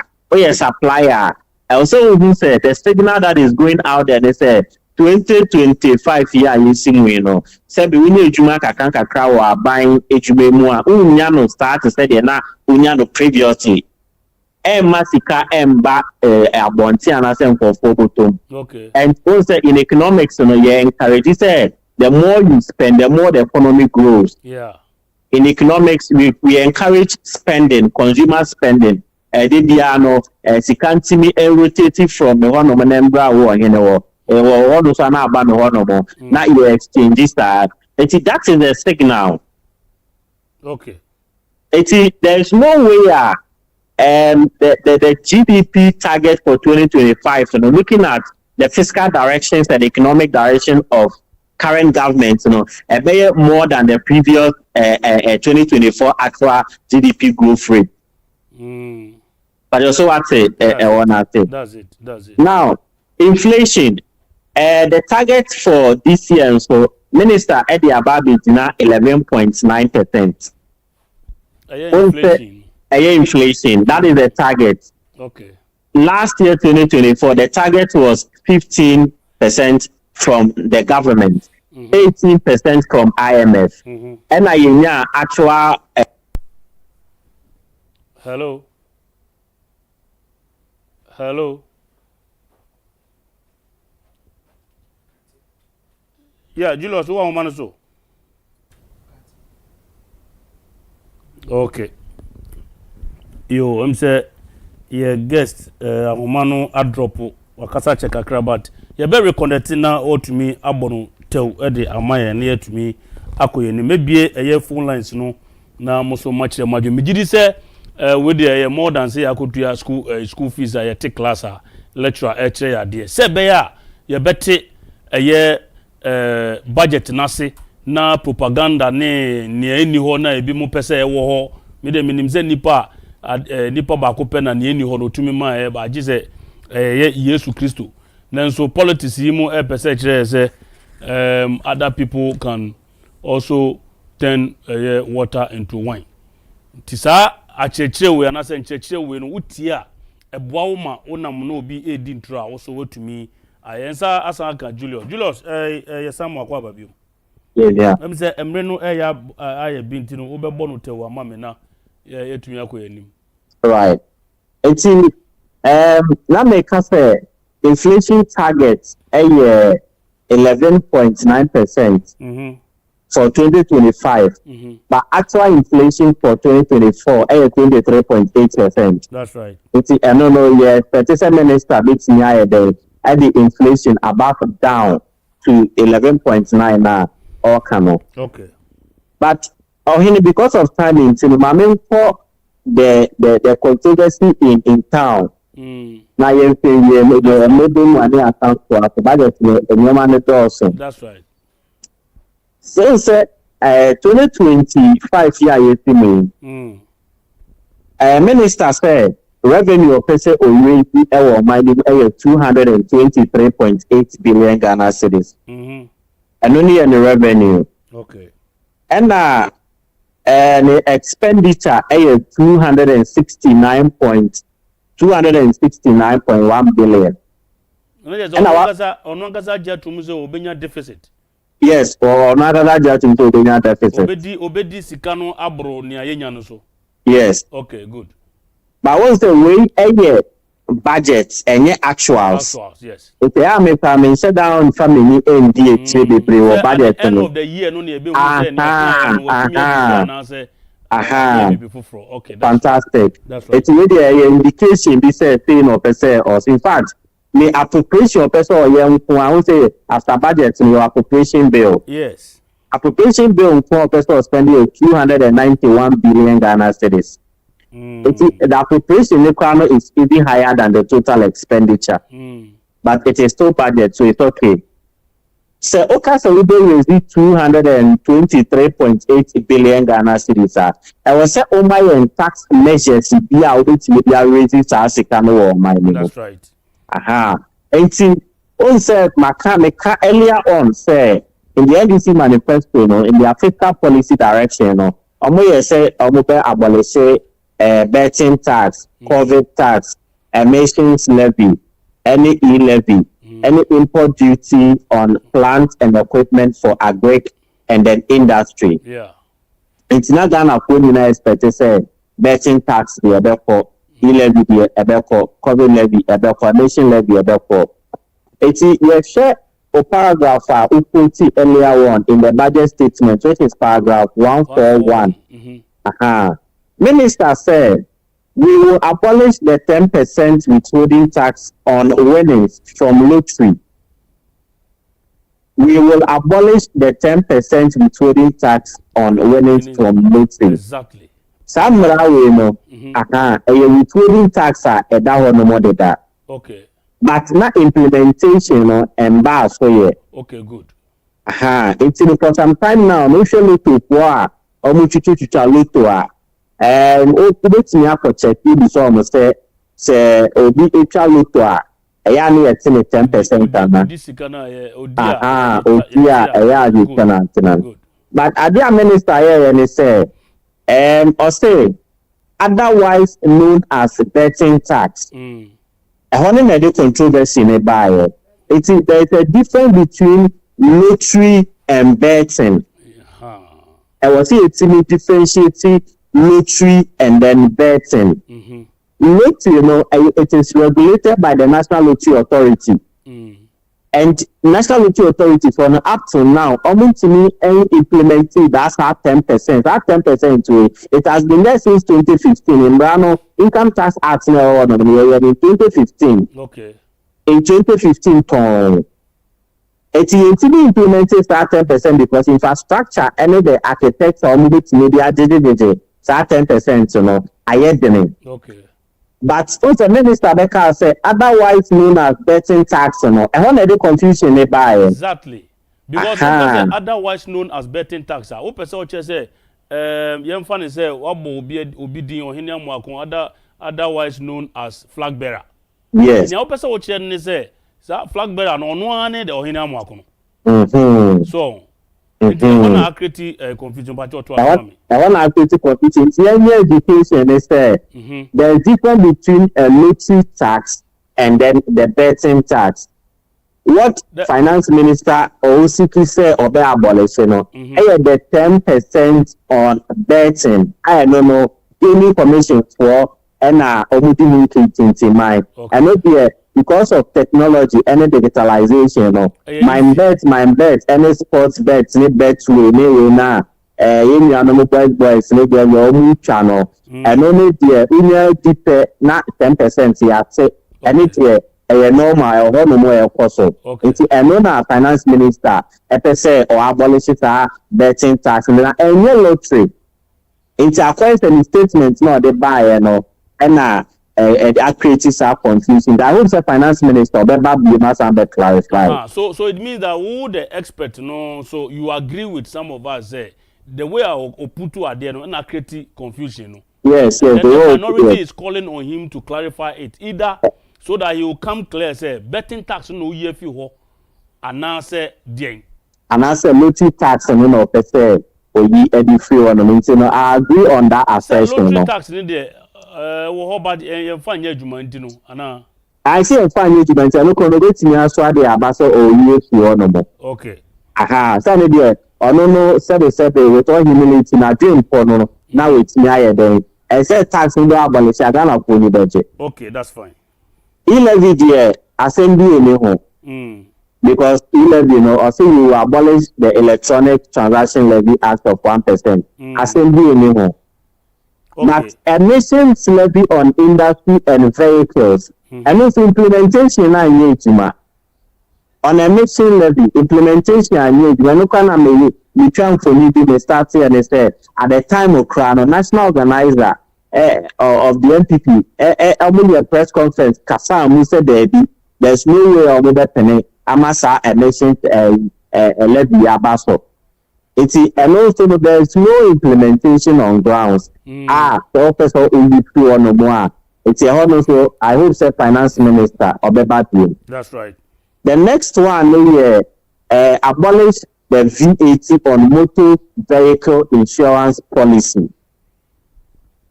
supplier. Also, we say the signal that is going out there. They say 2025 year using say we need to make a kakra buying HB more. Start to say na previously. Masika emba abonti anasem for photo. Okay. And also in economics, you encourage say the more you spend, the more the economy grows. Yeah. In economics, we encourage spending, consumer spending. Sikantimi rotating from the one of membra or now you exchange this that is the signal. Okay. There is no way the GDP target for 2025, looking at the fiscal directions and economic direction of current government, a better more than the previous 2024 actual GDP growth rate. But also what that's it. Now, inflation. The target for this year, so Minister Eddie Ababi is now 11.9%. Inflation. That is the target. Okay. Last year, 2024, the target was 15% from the government, 18% from IMF. And actual. Hello. Yeah, Julius, who are so? Okay. Yo, I'm say your guest Amano adropo wakasa check akra but you be reconnect na o to me abono tew e de amaye na to me akoye ni mebie eye phone lines no na mo so much madwo megidi say we dey more than say akotua school fees ya take class lecturer e kire ya de say be ya ye bete eye budget nase na propaganda ne eni ho na ebi mo pese e wo ho me de minim say nipa ba ko pe na ne eni ho no tumi ma ba gise Yesu Kristo nanso politics yi mu e pese kire say other people can also turn water into wine. Tisa achechire we na say nchechire we no utia eboa wo ma onam na obi edi ntro a wo so wotumi ayensa asaka Julius yesam akwa babio. Yeah. Em say emre no ya aye binti no obebo no tewa ma me na yetumi akoyanim. Right. It's na make say inflation target 11.9% for 2025, but actual inflation for 2024 is 23.8%. That's right. It's minister bit near the inflation above down to 11.9 now or cano. Okay. But because of timing, for the controversy in town. Now you pay the maybe money account for the budget also. That's right. Since 2025 year you see me. Minister said revenue of person already mining 223.8 billion Ghana cedis. And only in the revenue. Okay. And the expenditure 269.1 billion. And our deficit. Yes, or another judgment to the deficit. Obedi sikano abro ni ayenya so. Yes. Okay, good. But once the way budgets and actuals. Yes. If they are making sit down family NDH budget. End of the year, no need be okay, fantastic. That's right. It's really an indication be say thing or per se, or in fact, the appropriation person or young I would say after budget in your appropriation bill. Yes. Appropriation bill for person spending 291 billion Ghana cedis. The appropriation requirement is even higher than the total expenditure. But it is still budget, so it's okay. So, okay, so we raise 223.8 billion Ghana cedis. I was say, oh my, tax measures be out with raising or my. That's right. And also, Maka earlier on say in the NDC manifesto, in their fiscal policy direction, say abolish betting tax, COVID tax, emissions levy, any e-levy, any import duty on plant and equipment for agri and then industry. Yeah. It's not Ghana for expect say betting tax the other for e-levy the other for COVID levy other for emission levy other for. It's you share a paragraph earlier on in the budget statement, which is paragraph 141. Minister said, we will abolish the 10% withholding tax on winnings from lottery. We will abolish the 10% withholding tax on winnings from lottery. Exactly. Samra we know, a withholding tax are a down no more than that. Okay. But not implementation and bars for you. Okay, good. It's for some time now, no show to poor or muchuchucha lutua. And let me up check you so almost say obi echa lutua. Aya ni at 10%. This is gonna But Adia minister here and he say or say otherwise known as betting tax. A controversy in a buyer. There is a difference between lottery and betting. I was see it's differentiating lottery and then betting. Lottery, it is regulated by the National Lottery Authority. And National Lottery Authority from up to now, almost to me, implementing that's our 10%. That 10% to it has been there since 2015. In Brano, Income Tax Act in 2015. Okay. In 2015, it is implemented that 10% because infrastructure and the architects or media did that 10%, I had them. Okay. But the minister Becca said otherwise known as betting tax, and when the confusion nearby. Exactly. Because otherwise known as betting tax. Who person say young fan say what obi or otherwise known as flag bearer. Yes. Now person say flag bearer no one the ohina mwako. So I want to create confusion, but I want to create confusion. Education is there is difference between a lottery tax and then the betting tax. What finance minister or OCP say or be abolition? The 10% on betting. I don't know any information for and in mind. I know because of technology and digitalization, my bet, any sports bets, any bets we now, any animal boys, maybe your channel, and only the deeper not 10% here, say, and it's a normal or no more possible. It's a normal finance minister, FSA or abolish betting tax, and your lottery. Into a statement no the buyer no and creates a confusion. I hope the finance minister be must clarify. So it means that who the expert no, so you agree with some of us say the way I put to there no and create confusion no. Yes, the minority yes. is calling on him to clarify it either so that he will come clear say betting tax no year fi ho and now say den. And I say multi tax and no per se or ye edi free one no I agree on that assertion. Lottery tax ni there wo ho bad en fan ye adwuma nti no ana I say fan ye adwuma nti no ko no betimi aso ade abasa o ye fi ono mo. Okay. Aha, say ne there ono no sebe with all humility na dream for no now it's me aye den. I say tax no abolish Ghana for ni budget. Okay, that's fine. E-levy there assembly ni ho. Because e-levy, also you abolish the Electronic Transaction Levy Act of 1%. Assembly anymore. Okay. But emissions levy on industry and vehicles. And it's implementation and yet on emission levy, implementation and yet when you can you try for me to start here and say at the time of Crown, national organizer of the NPP, a press conference, Kasam said there's no way of the penny. Amasa emission levy abaso. It's and also there's no implementation on grounds. The officer only few on the more. It's a also I hope say finance minister or the That's right. The next one abolish the VAT on motor vehicle insurance policy.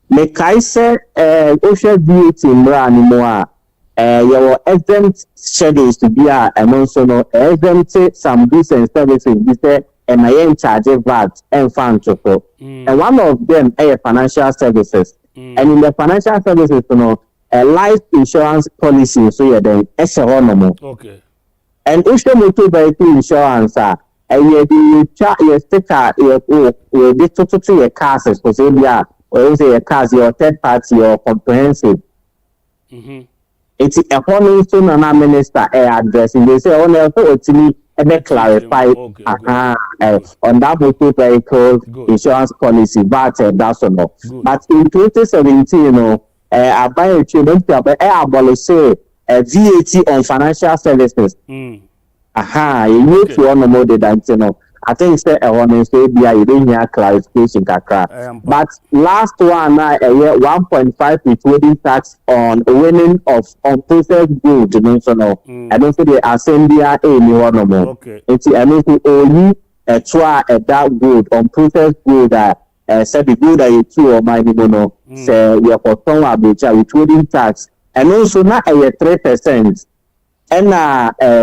Make I say ocean VAT in anymore. Your exempt schedules to be and also no exempt some goods and services we say and I am charge VAT and fund to and one of them financial services and in the financial services a life insurance policy so then okay and if the motor vehicle insurance and you sticker you get to your cars for say or say your cars your third party or comprehensive. It's a honest to Nana minister addressing. They say, on to me, and clarify on that motor vehicle insurance policy, but that's all. But in 2017, I buy a children to abolish VAT on financial services. You need to honor more than I think it's a honest ABI, you don't hear clarification. But last one, 1.5 withholding tax on winning of unprocessed goods. I don't say the assembly any one more. Okay. It's only a try at that good, unprocessed good that said the good that you two or my no say we are for some withholding tax, and also not a 3%. And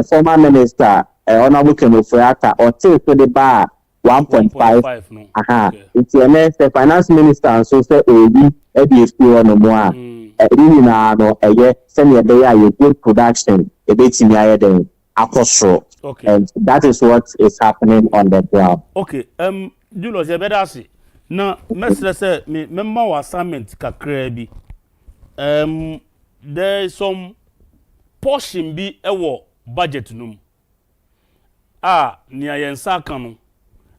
former minister. Honorable Kenofriata or take to the bar 1.5. No. It's the finance minister and so say ABSP on more. Really now send your day a good production a bit in the then okay. And that is what is happening on the ground. Okay, Julius, you better see. Now, Mr. say me member assignment kakra bi. There is some portion bi ewo budget num. Nia yensa kan no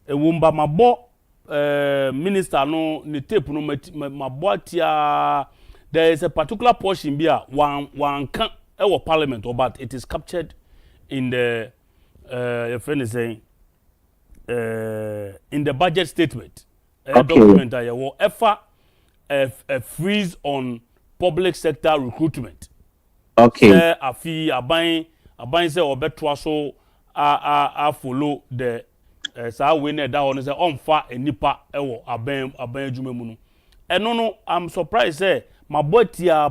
ewumba mabo minister no ne tape no mabo atia. There is a particular portion bi a one kan ewo parliament but it is captured in the your friend is saying in the budget statement document that you ever a freeze on public sector recruitment. Okay. Say afi aban say obeto so I follow the saa we na da one say onfa enipa ewo aban adwuma mu no eno no I'm surprised say my body na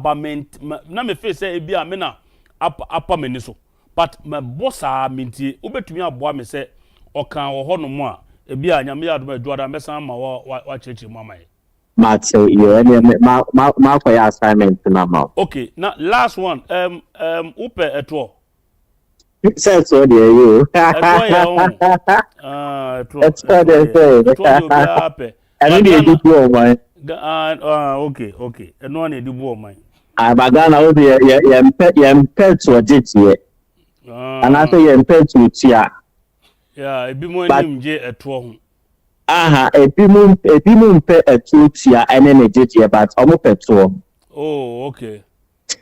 me face say ebi me na apa meni so but my boss minti obetumi aboa me say okan wo ho no mu a ebi nyame yadom adwada mesan ma wa cheche mama e but you ma kwa assignment na ma. Okay, now last one upe eto says so there you I need to do all my okay eno na edibu o man Bagana wo ye pet to jeti and I say ye pet to tia yeah ebi mo nim je eto ho aha ebi mu pe etutia ene ne jeje but omo peto. Oh, okay.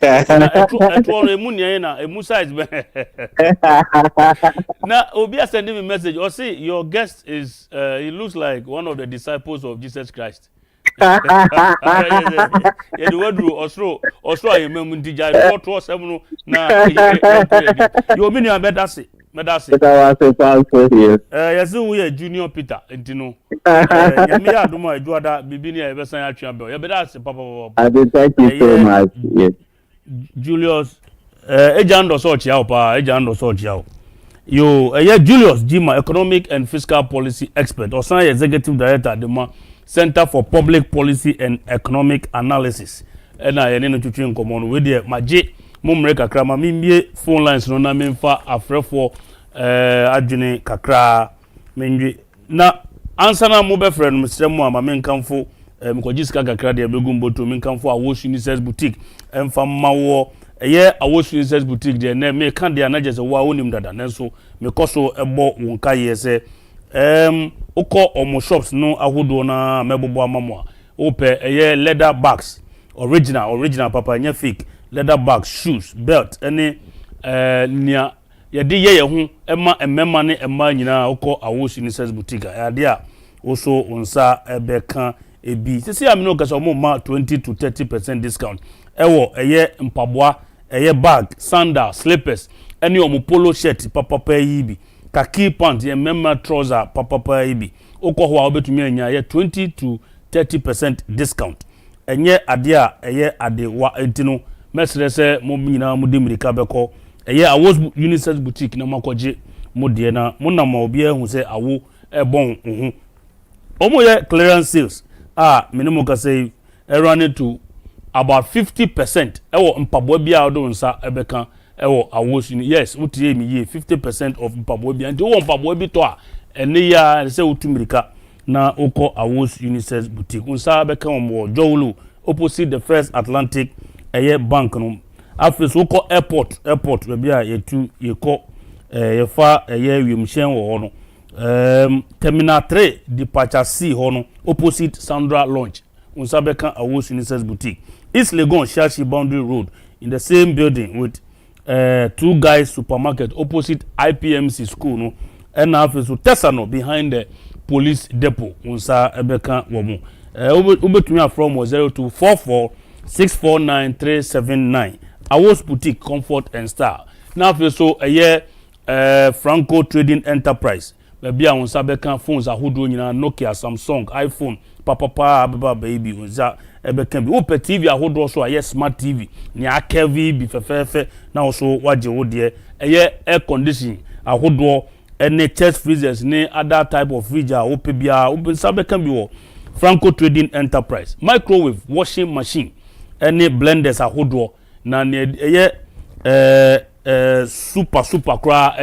Na etu no emu nie na emu size be. Now obi sending me message or say your guest is he looks like one of the disciples of Jesus Christ. Yeah, the word osro ayememu ndija 427 na you mean you better say yes we junior Peter ntino ya me aduma eduada bibini e besan atwa be ya better say papa. Thank you so much. Yes. Julius ejando so chia opa ejando so chia yo Julius Jima, economic and fiscal policy expert or senior executive director at the Center for Public Policy and Economic Analysis. And I no twetwe nkomo we de maje mumre kakra ma mimbie phone lines no na memfa afrefo adwene kakra menwe na answer na mo be friend Mr. Mo ama menkamfo mkojisika kakra de begumboto menkamfo Awosh Unisex boutique emfa mawo Awosh Unisex boutique de na me kan de na jese wa onim dada nanso me koso ebo wonka yese uko omo shops no ahodo na mebobo amamo ope leather bags original papa nya fake leather bags, shoes, belt any nia yedi ye hu emema ne ema nyina uko Awosh Unisex boutique ya also unsa ebeka ebi sisi amino kasa omo ma 20 to 30% discount ewo mpaboa bag, sandal, slippers any omo polo shirt papa yibi kaki pants ye memma trouser papa ibi okọ ho a obetumi anya ye 20 to 30% discount enye ade a ade wa entino mesre se mo nyina mo de mirika beko Awosh Unisex boutique na makoje mo de na mo na ma obi ehun se awo ebon hu omo ye clearance sales minimum ka say running to about 50% ewo mpabo bia odo nsa ebeka ewo Awosh yes utie mi ye 50% of mpabo bia nti wo mpabo bi to a ene ya se utumirika na uko Awosh Unisex boutique unsa beka mo Jowlu opposite the First Atlantic bank no afis uko airport we bia yetu yeko yefa wiemhyen wo ho no terminal 3 departure C ho no opposite Sandra Lounge unsa beka Awosh Unisex boutique East Legon Shashi Boundary Road in the same building with Two Guys supermarket opposite IPMC school no and office Tesano behind the police depot unsa ebeka womo ubetumi from 0244 649 379 Awosh boutique comfort and style na so Franco Trading Enterprise bia unsa beka phones ahodo nyina Nokia, Samsung, iPhone papa baby unsa ebeka bi ope TV ahodo so smart TV ni akevi bi fefefe na also waje wo de air condition ahodo any chest freezers ni other type of fridge ope bia open sabeka bi wo Franco Trading Enterprise microwave washing machine any blenders ahodo na ni super kra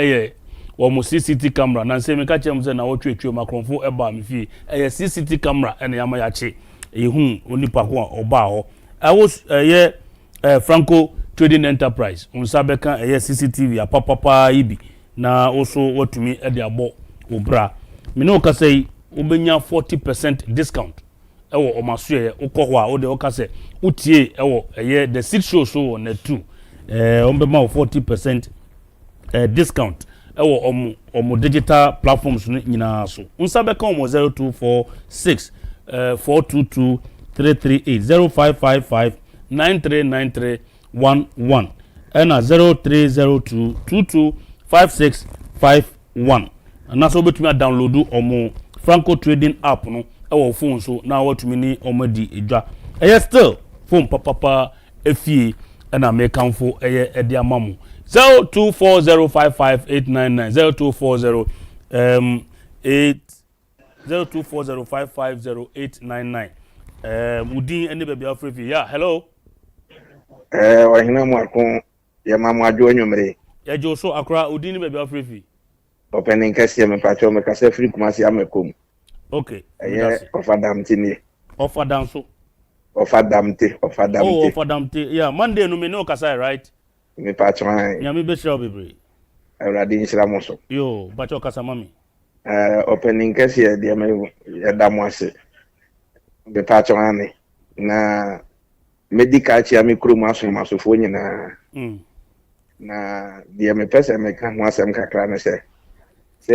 wo mo CCTV camera na se me ka chem se na wo twetwe makronfo eba me fie CCTV camera ene yama ya che ehun onipa ko oba ho Awosh Franco Trading Enterprise unsa beka CCTV apapapa ibi na also watumi e de abo obra me no ka say obenya 40% discount ewo omaso ukọ ho a wo de o ka say utie ewo the seat show so na 2 ombema 40% discount ewo omo digital platforms nyina so unsa beka omo 0246 422 338 0555 939311 and 0302 225651 and so betumi download omo Franco Trading app no ewo phone so na watumi ni omo di edwa still phone papa efie and amekanfo edi amamu 0240558990 0240550899 udin ene baby afrefi hello wahina mwako ya mamu adwo nyomre ya jo so akra udin baby afrefi opening kasi me pacho me kase free kumasi amekom okay ofadamti ni ofadanso ofadamti ofadamti Monday no me no kasa right me pacho ya me be sure bebre awradi nshira moso yo pacho kasa mami opening kasi ya edamwase be pacho ane na medical chia mi krum asofo nyina na de me pese me ka ho asem kakra na se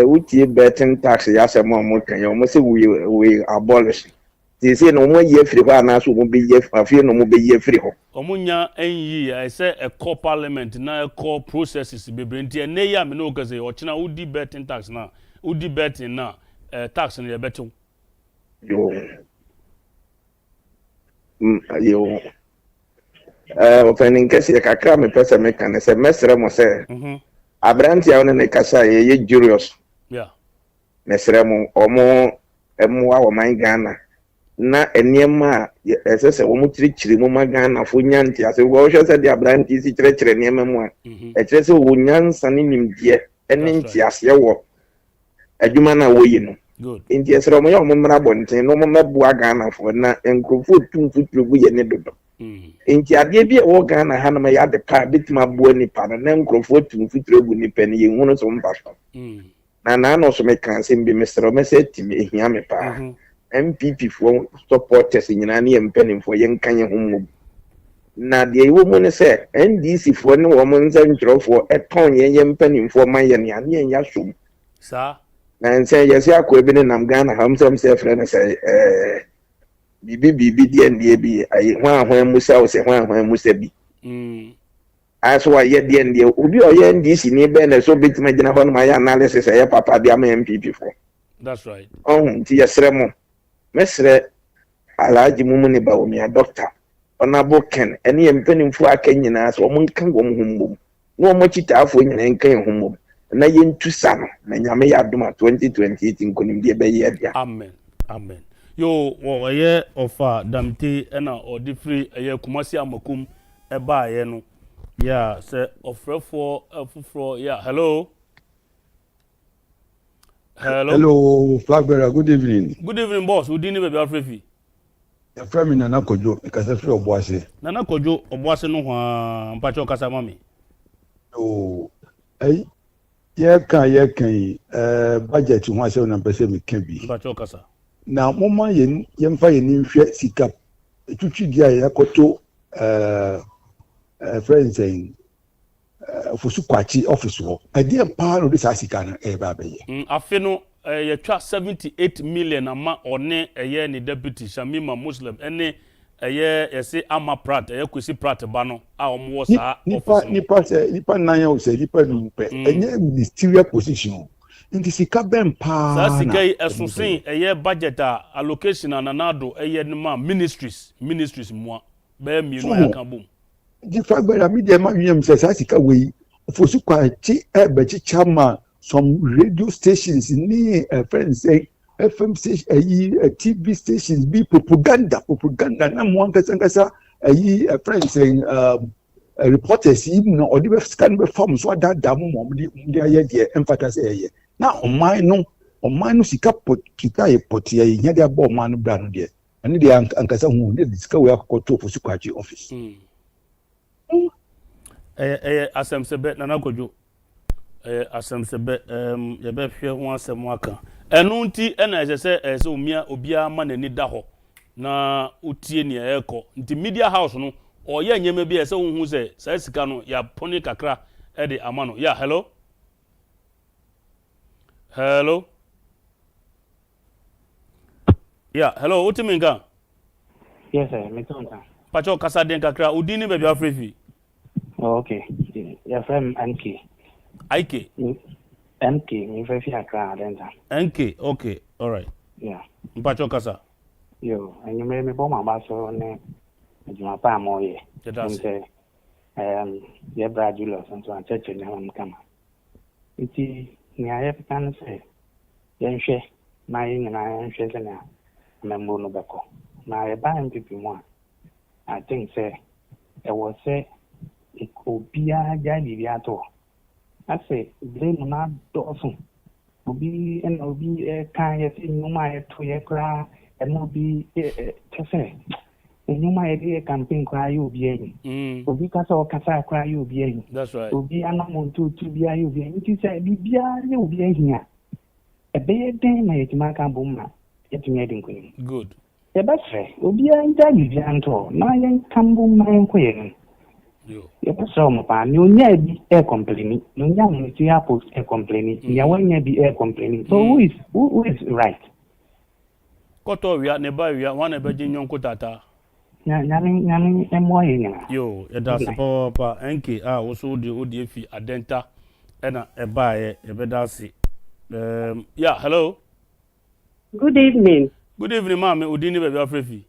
utie betting tax ya se mo kan yo mo se we abolish ti se no mo ye free ho na so mo be ye afie no mo be ye free ho omunya enyi I say a core parliament na a core processes bebre nti ene ya me no kaze o china udi betting tax na udi betting na tax na ye betu yo opening kesi kakra me pese me kan se mesre mo se abranti ya ne kasa ye curious yeah mesre mo omo emwa wo man Ghana na eniema esese wo mutirichiri mo magana fo nyanti ase wo hwe se de abranti si kirechire niema mo a ekire se wo nyansa ne nimdie ene nti ase wo adwuma na wo yi no good nti esere mo yo mo mra bonten no mo mebua Ghana fo na enkrofo tumfuturu bu ye ne dodo nti ade bi wo Ghana ha na ya de pa bitima bua nipa na enkrofo tumfuturu bu nipa ne ye hunu so mpa so na no so me kan se mbi mesere me se timi ehia me pa MPP for supporters nyina ne yempenim for yenkan ye homo na de yiwo mu ne se NDC for ne wo mo nza ntro for eton ye yempenim for man ye ne ane ya som sa na nse ye se akọ bi ne nam Ghana ha msem se frɛ ne se bibi die ndie bi ayi hwan musa o se hwan musa bi aso wa ye die ndie obi o ye NDC ni be na so bitima gina ho no ma ya analysis ye papa bi am MPP for that's right nti yesrɛ mo mesre alaji mumuni ba omi a doctor onabo ken ene yempenimfu aka nyina so mo nkan wo mhumbum no mo chitaafo nyina nkan humbum na yentusa no na nyame ya doma 2028 nkonim de be ye dia amen yo wo ye ofa damte na odi free ye kumasi amakum e ba ye no yeah say ofrefo afufro yeah hello Flagbearer, good evening. Good evening, boss. Who didn't be afraid? Your friend Nana Kojo, because I feel Obuasi. Nana Kojo, Obuasi no Pacho Kasamami. Oh, eh, budget to myself and person can be. Pacho Kasa. Now, Mama yen fire in Sika, Tuchidia Yakoto, friend saying, for Sukwachi office work. I dear part of this Asikana, baby. I feel you try 78 million ama one a year ni deputy Shamima Muslim any a year you say ama prat a kwesi prat bano a omo sa nipa nine say nipa numpe enye ministerial position nti sika ben pa sa sika esusin a year budget allocation ananado a year ma ministries mo be mienu aka bom di Flagbearer media ma wiem say sa sika we fosu kwachi bechi chama some radio stations ni friends say FM station TV stations be propaganda na mo ankasa friends saying reporters even no or the scan be form so that mo dey aye dey emphasize aye na oman no sika poti aye nya dey abo oman no bra no dey ani dey ankasa hu dey sika we akoto for Sukwachi office asem sebe Nana Kojo asem sebe ye be hwe ho asem aka enu nti na ese se omia obia ma nani da ho na utie ne eko nti media house no oye nyeme bi ese hu se sa sika no ya poni kakra e de amano ya hello yeah hello utiminga yes sir me tonka pacho kasa den kakra udini be bia frefi oh okay your friend NK IK NK me frefi akra denta NK okay all right yeah pacho kasa yo anyu me bo ma ba so ne adwuma pa mo ye nse ye bra Julius so an cheche ne am kama iti ni aye kan se ye nhwe na ye nyina nhwe se na membo no beko na ye ba MPP mo I think say it was say it could be a jali ato I say blame na dosun obi en obi kan ye se nyuma ye to ye kra and obi say nyuma ye dey campaign kra you obi en obi kasa o kasa kra you obi en that's right obi anamonto tu bia you obi en ti say bibia ye obi en hia ebe ye den na ye tima kan bom na yɛtumi adi nkonim. Good. Yɛbɛsrɛ obiara nta biribiara nto na yɛnka mbɔ ma yɛnkɔyɛ no. Yɛbɛsrɛ ɔmo paa ne onya bi complaini ne onya ne ti apost complaini ne yɛwanya bi complaini. So who is right? Koto wia ne ba wia wan e beji nyonko tata. Nyame emo ye nyina. Yo, eda se papa enke wo so odi efi adenta na e ba ye beda se. Yeah, hello. Good evening. Good evening, ma'am. Odi ni be afrefi.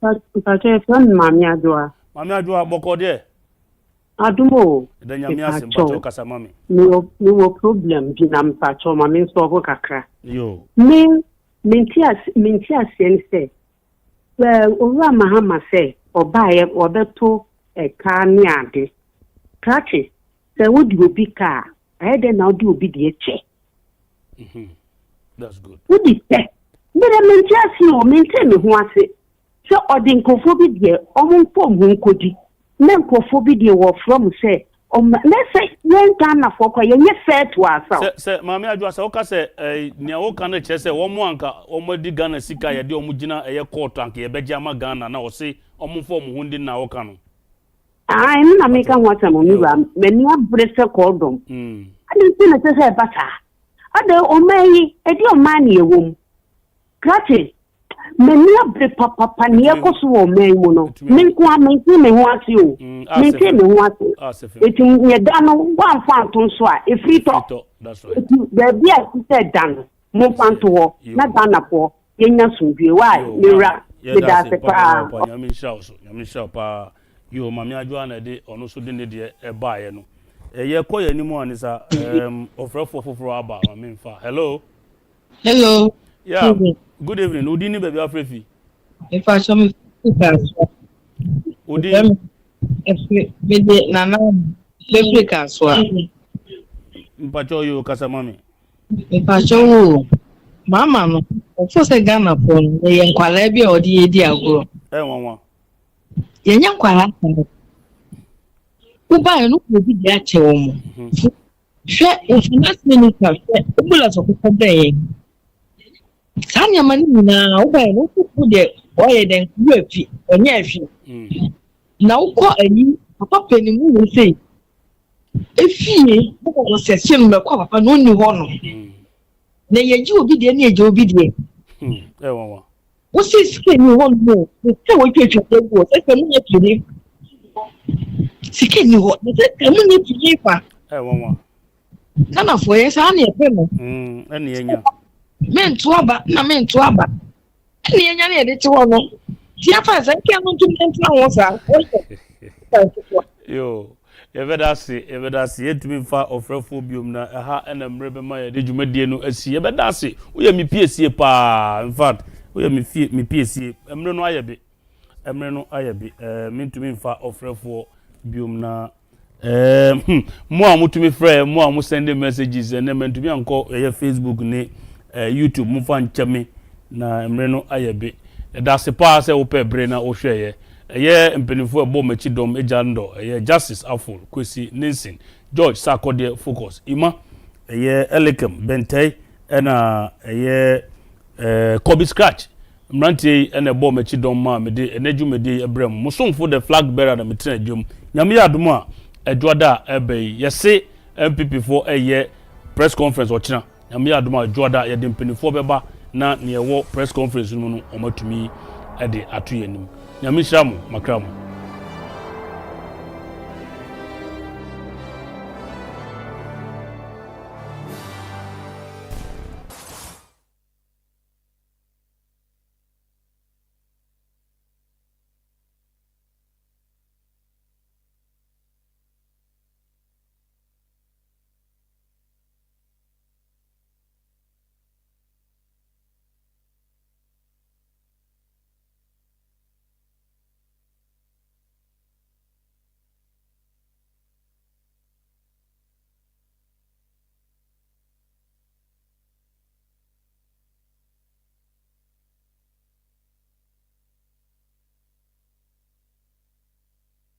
Pache from Mami Adwa. Mami Adwa boko de. Adumo. Da nyame asem pacho kasa mami. No problem bi na mpacho mami so go kakra. Yo. Minti sense. Well, owura mahama say obaye obeto ka ni ade. Kachi, se wodi obi ka, ede na odi obi de eche. That's good. Wodi te. Mbere minti me ho ase. Se odi nkofo bi de omonfo ho nkodi. Na nkofo bi de wo from say let's say when Ghana for kwa yenye fair to ourselves. Se Mami Adwa se oka se nia oka na che se wo mo anka omo di Ghana sika ye de omo gina eye court anka ye beje ama Ghana na o se omo fo mo hundi na oka no. Emi na meka nwata mo mi ba meni abrese cordon. Ade nti na se bata. Ade o mai edi o mani ewom. Krati meni abre papa ni ekoso o mai mu no. Menko amenki me ho ase o. Menki me ho ase. Eti nye dano wan fanto so a efrito. That's right. There be a said dan mo fanto ho na Ghana po yenya sundue wa mira me da se pa. Nyame sha pa. Yo Mami Adwa na de ono so de ne de e ba ye no. Ye ko ye ni mu anisa ofrefo foforo aba Mami mfa. Hello. Hello. Yeah. Good evening. Udi ni baby afrefi. If I show me Udi me nana Africa so. Mpacho yo kasa mami. Mpacho mama no. Ofo se Ghana pon ye nkwala bi odi edi agoro. Won. Ye nya nkwala. Uba no ko bi dia che wo mo. Hwe o finance minister hwe ubula so ko dey. Sanya mani na uba no ku de oye den ku afi onye afi. Na ukọ ani papa peni mu wo sei. Efie boko sese no mekọ papa no ni ho no. Na yeji obi de na yeji obi de. Won. Wo sei sike ni ho no. Se wo twetwe ego se mu ye tiri. Sike ni ho, se mu ye tiri pa. Won. Kana fo ye sa na e pe no. Eni enya. Mentu aba. Eni enya na e de ti ho no. Ti afa se ke no ntu mentu na wo sa. Yo, Evedasi, yetumi fa ofrefo biom na ha ena mrebe ma ye de dwumadie no asi. Evedasi, wo ye mi piesie pa. In fact, wo ye mi piesie. Emre no ayabe. Mintumi fa ofrefo biom na mo amutumi frɛ mo amu send messages na mentumi anko ye Facebook ne YouTube mo fa nchame na emre no ayabe. Edase pa se wo pe bre na wo hwɛ ye. Eye mpenifo ebo machi dom ejando eye Justice Afol Kwesi Nelson George Sakode Focus Ima eye Elekem Bentay ena eye Kobe Scratch mrantie ena ebo machi dom ma mede enadwumede ebrem musomfo the flag bearer na metra adwum nyame yadom a edwoda ebe yese MPP for eye press conference ochina nyame yadom a edwoda ye de mpenifo beba na ne wo press conference no no omatumi ede atoyenim Nyamishamu makramu.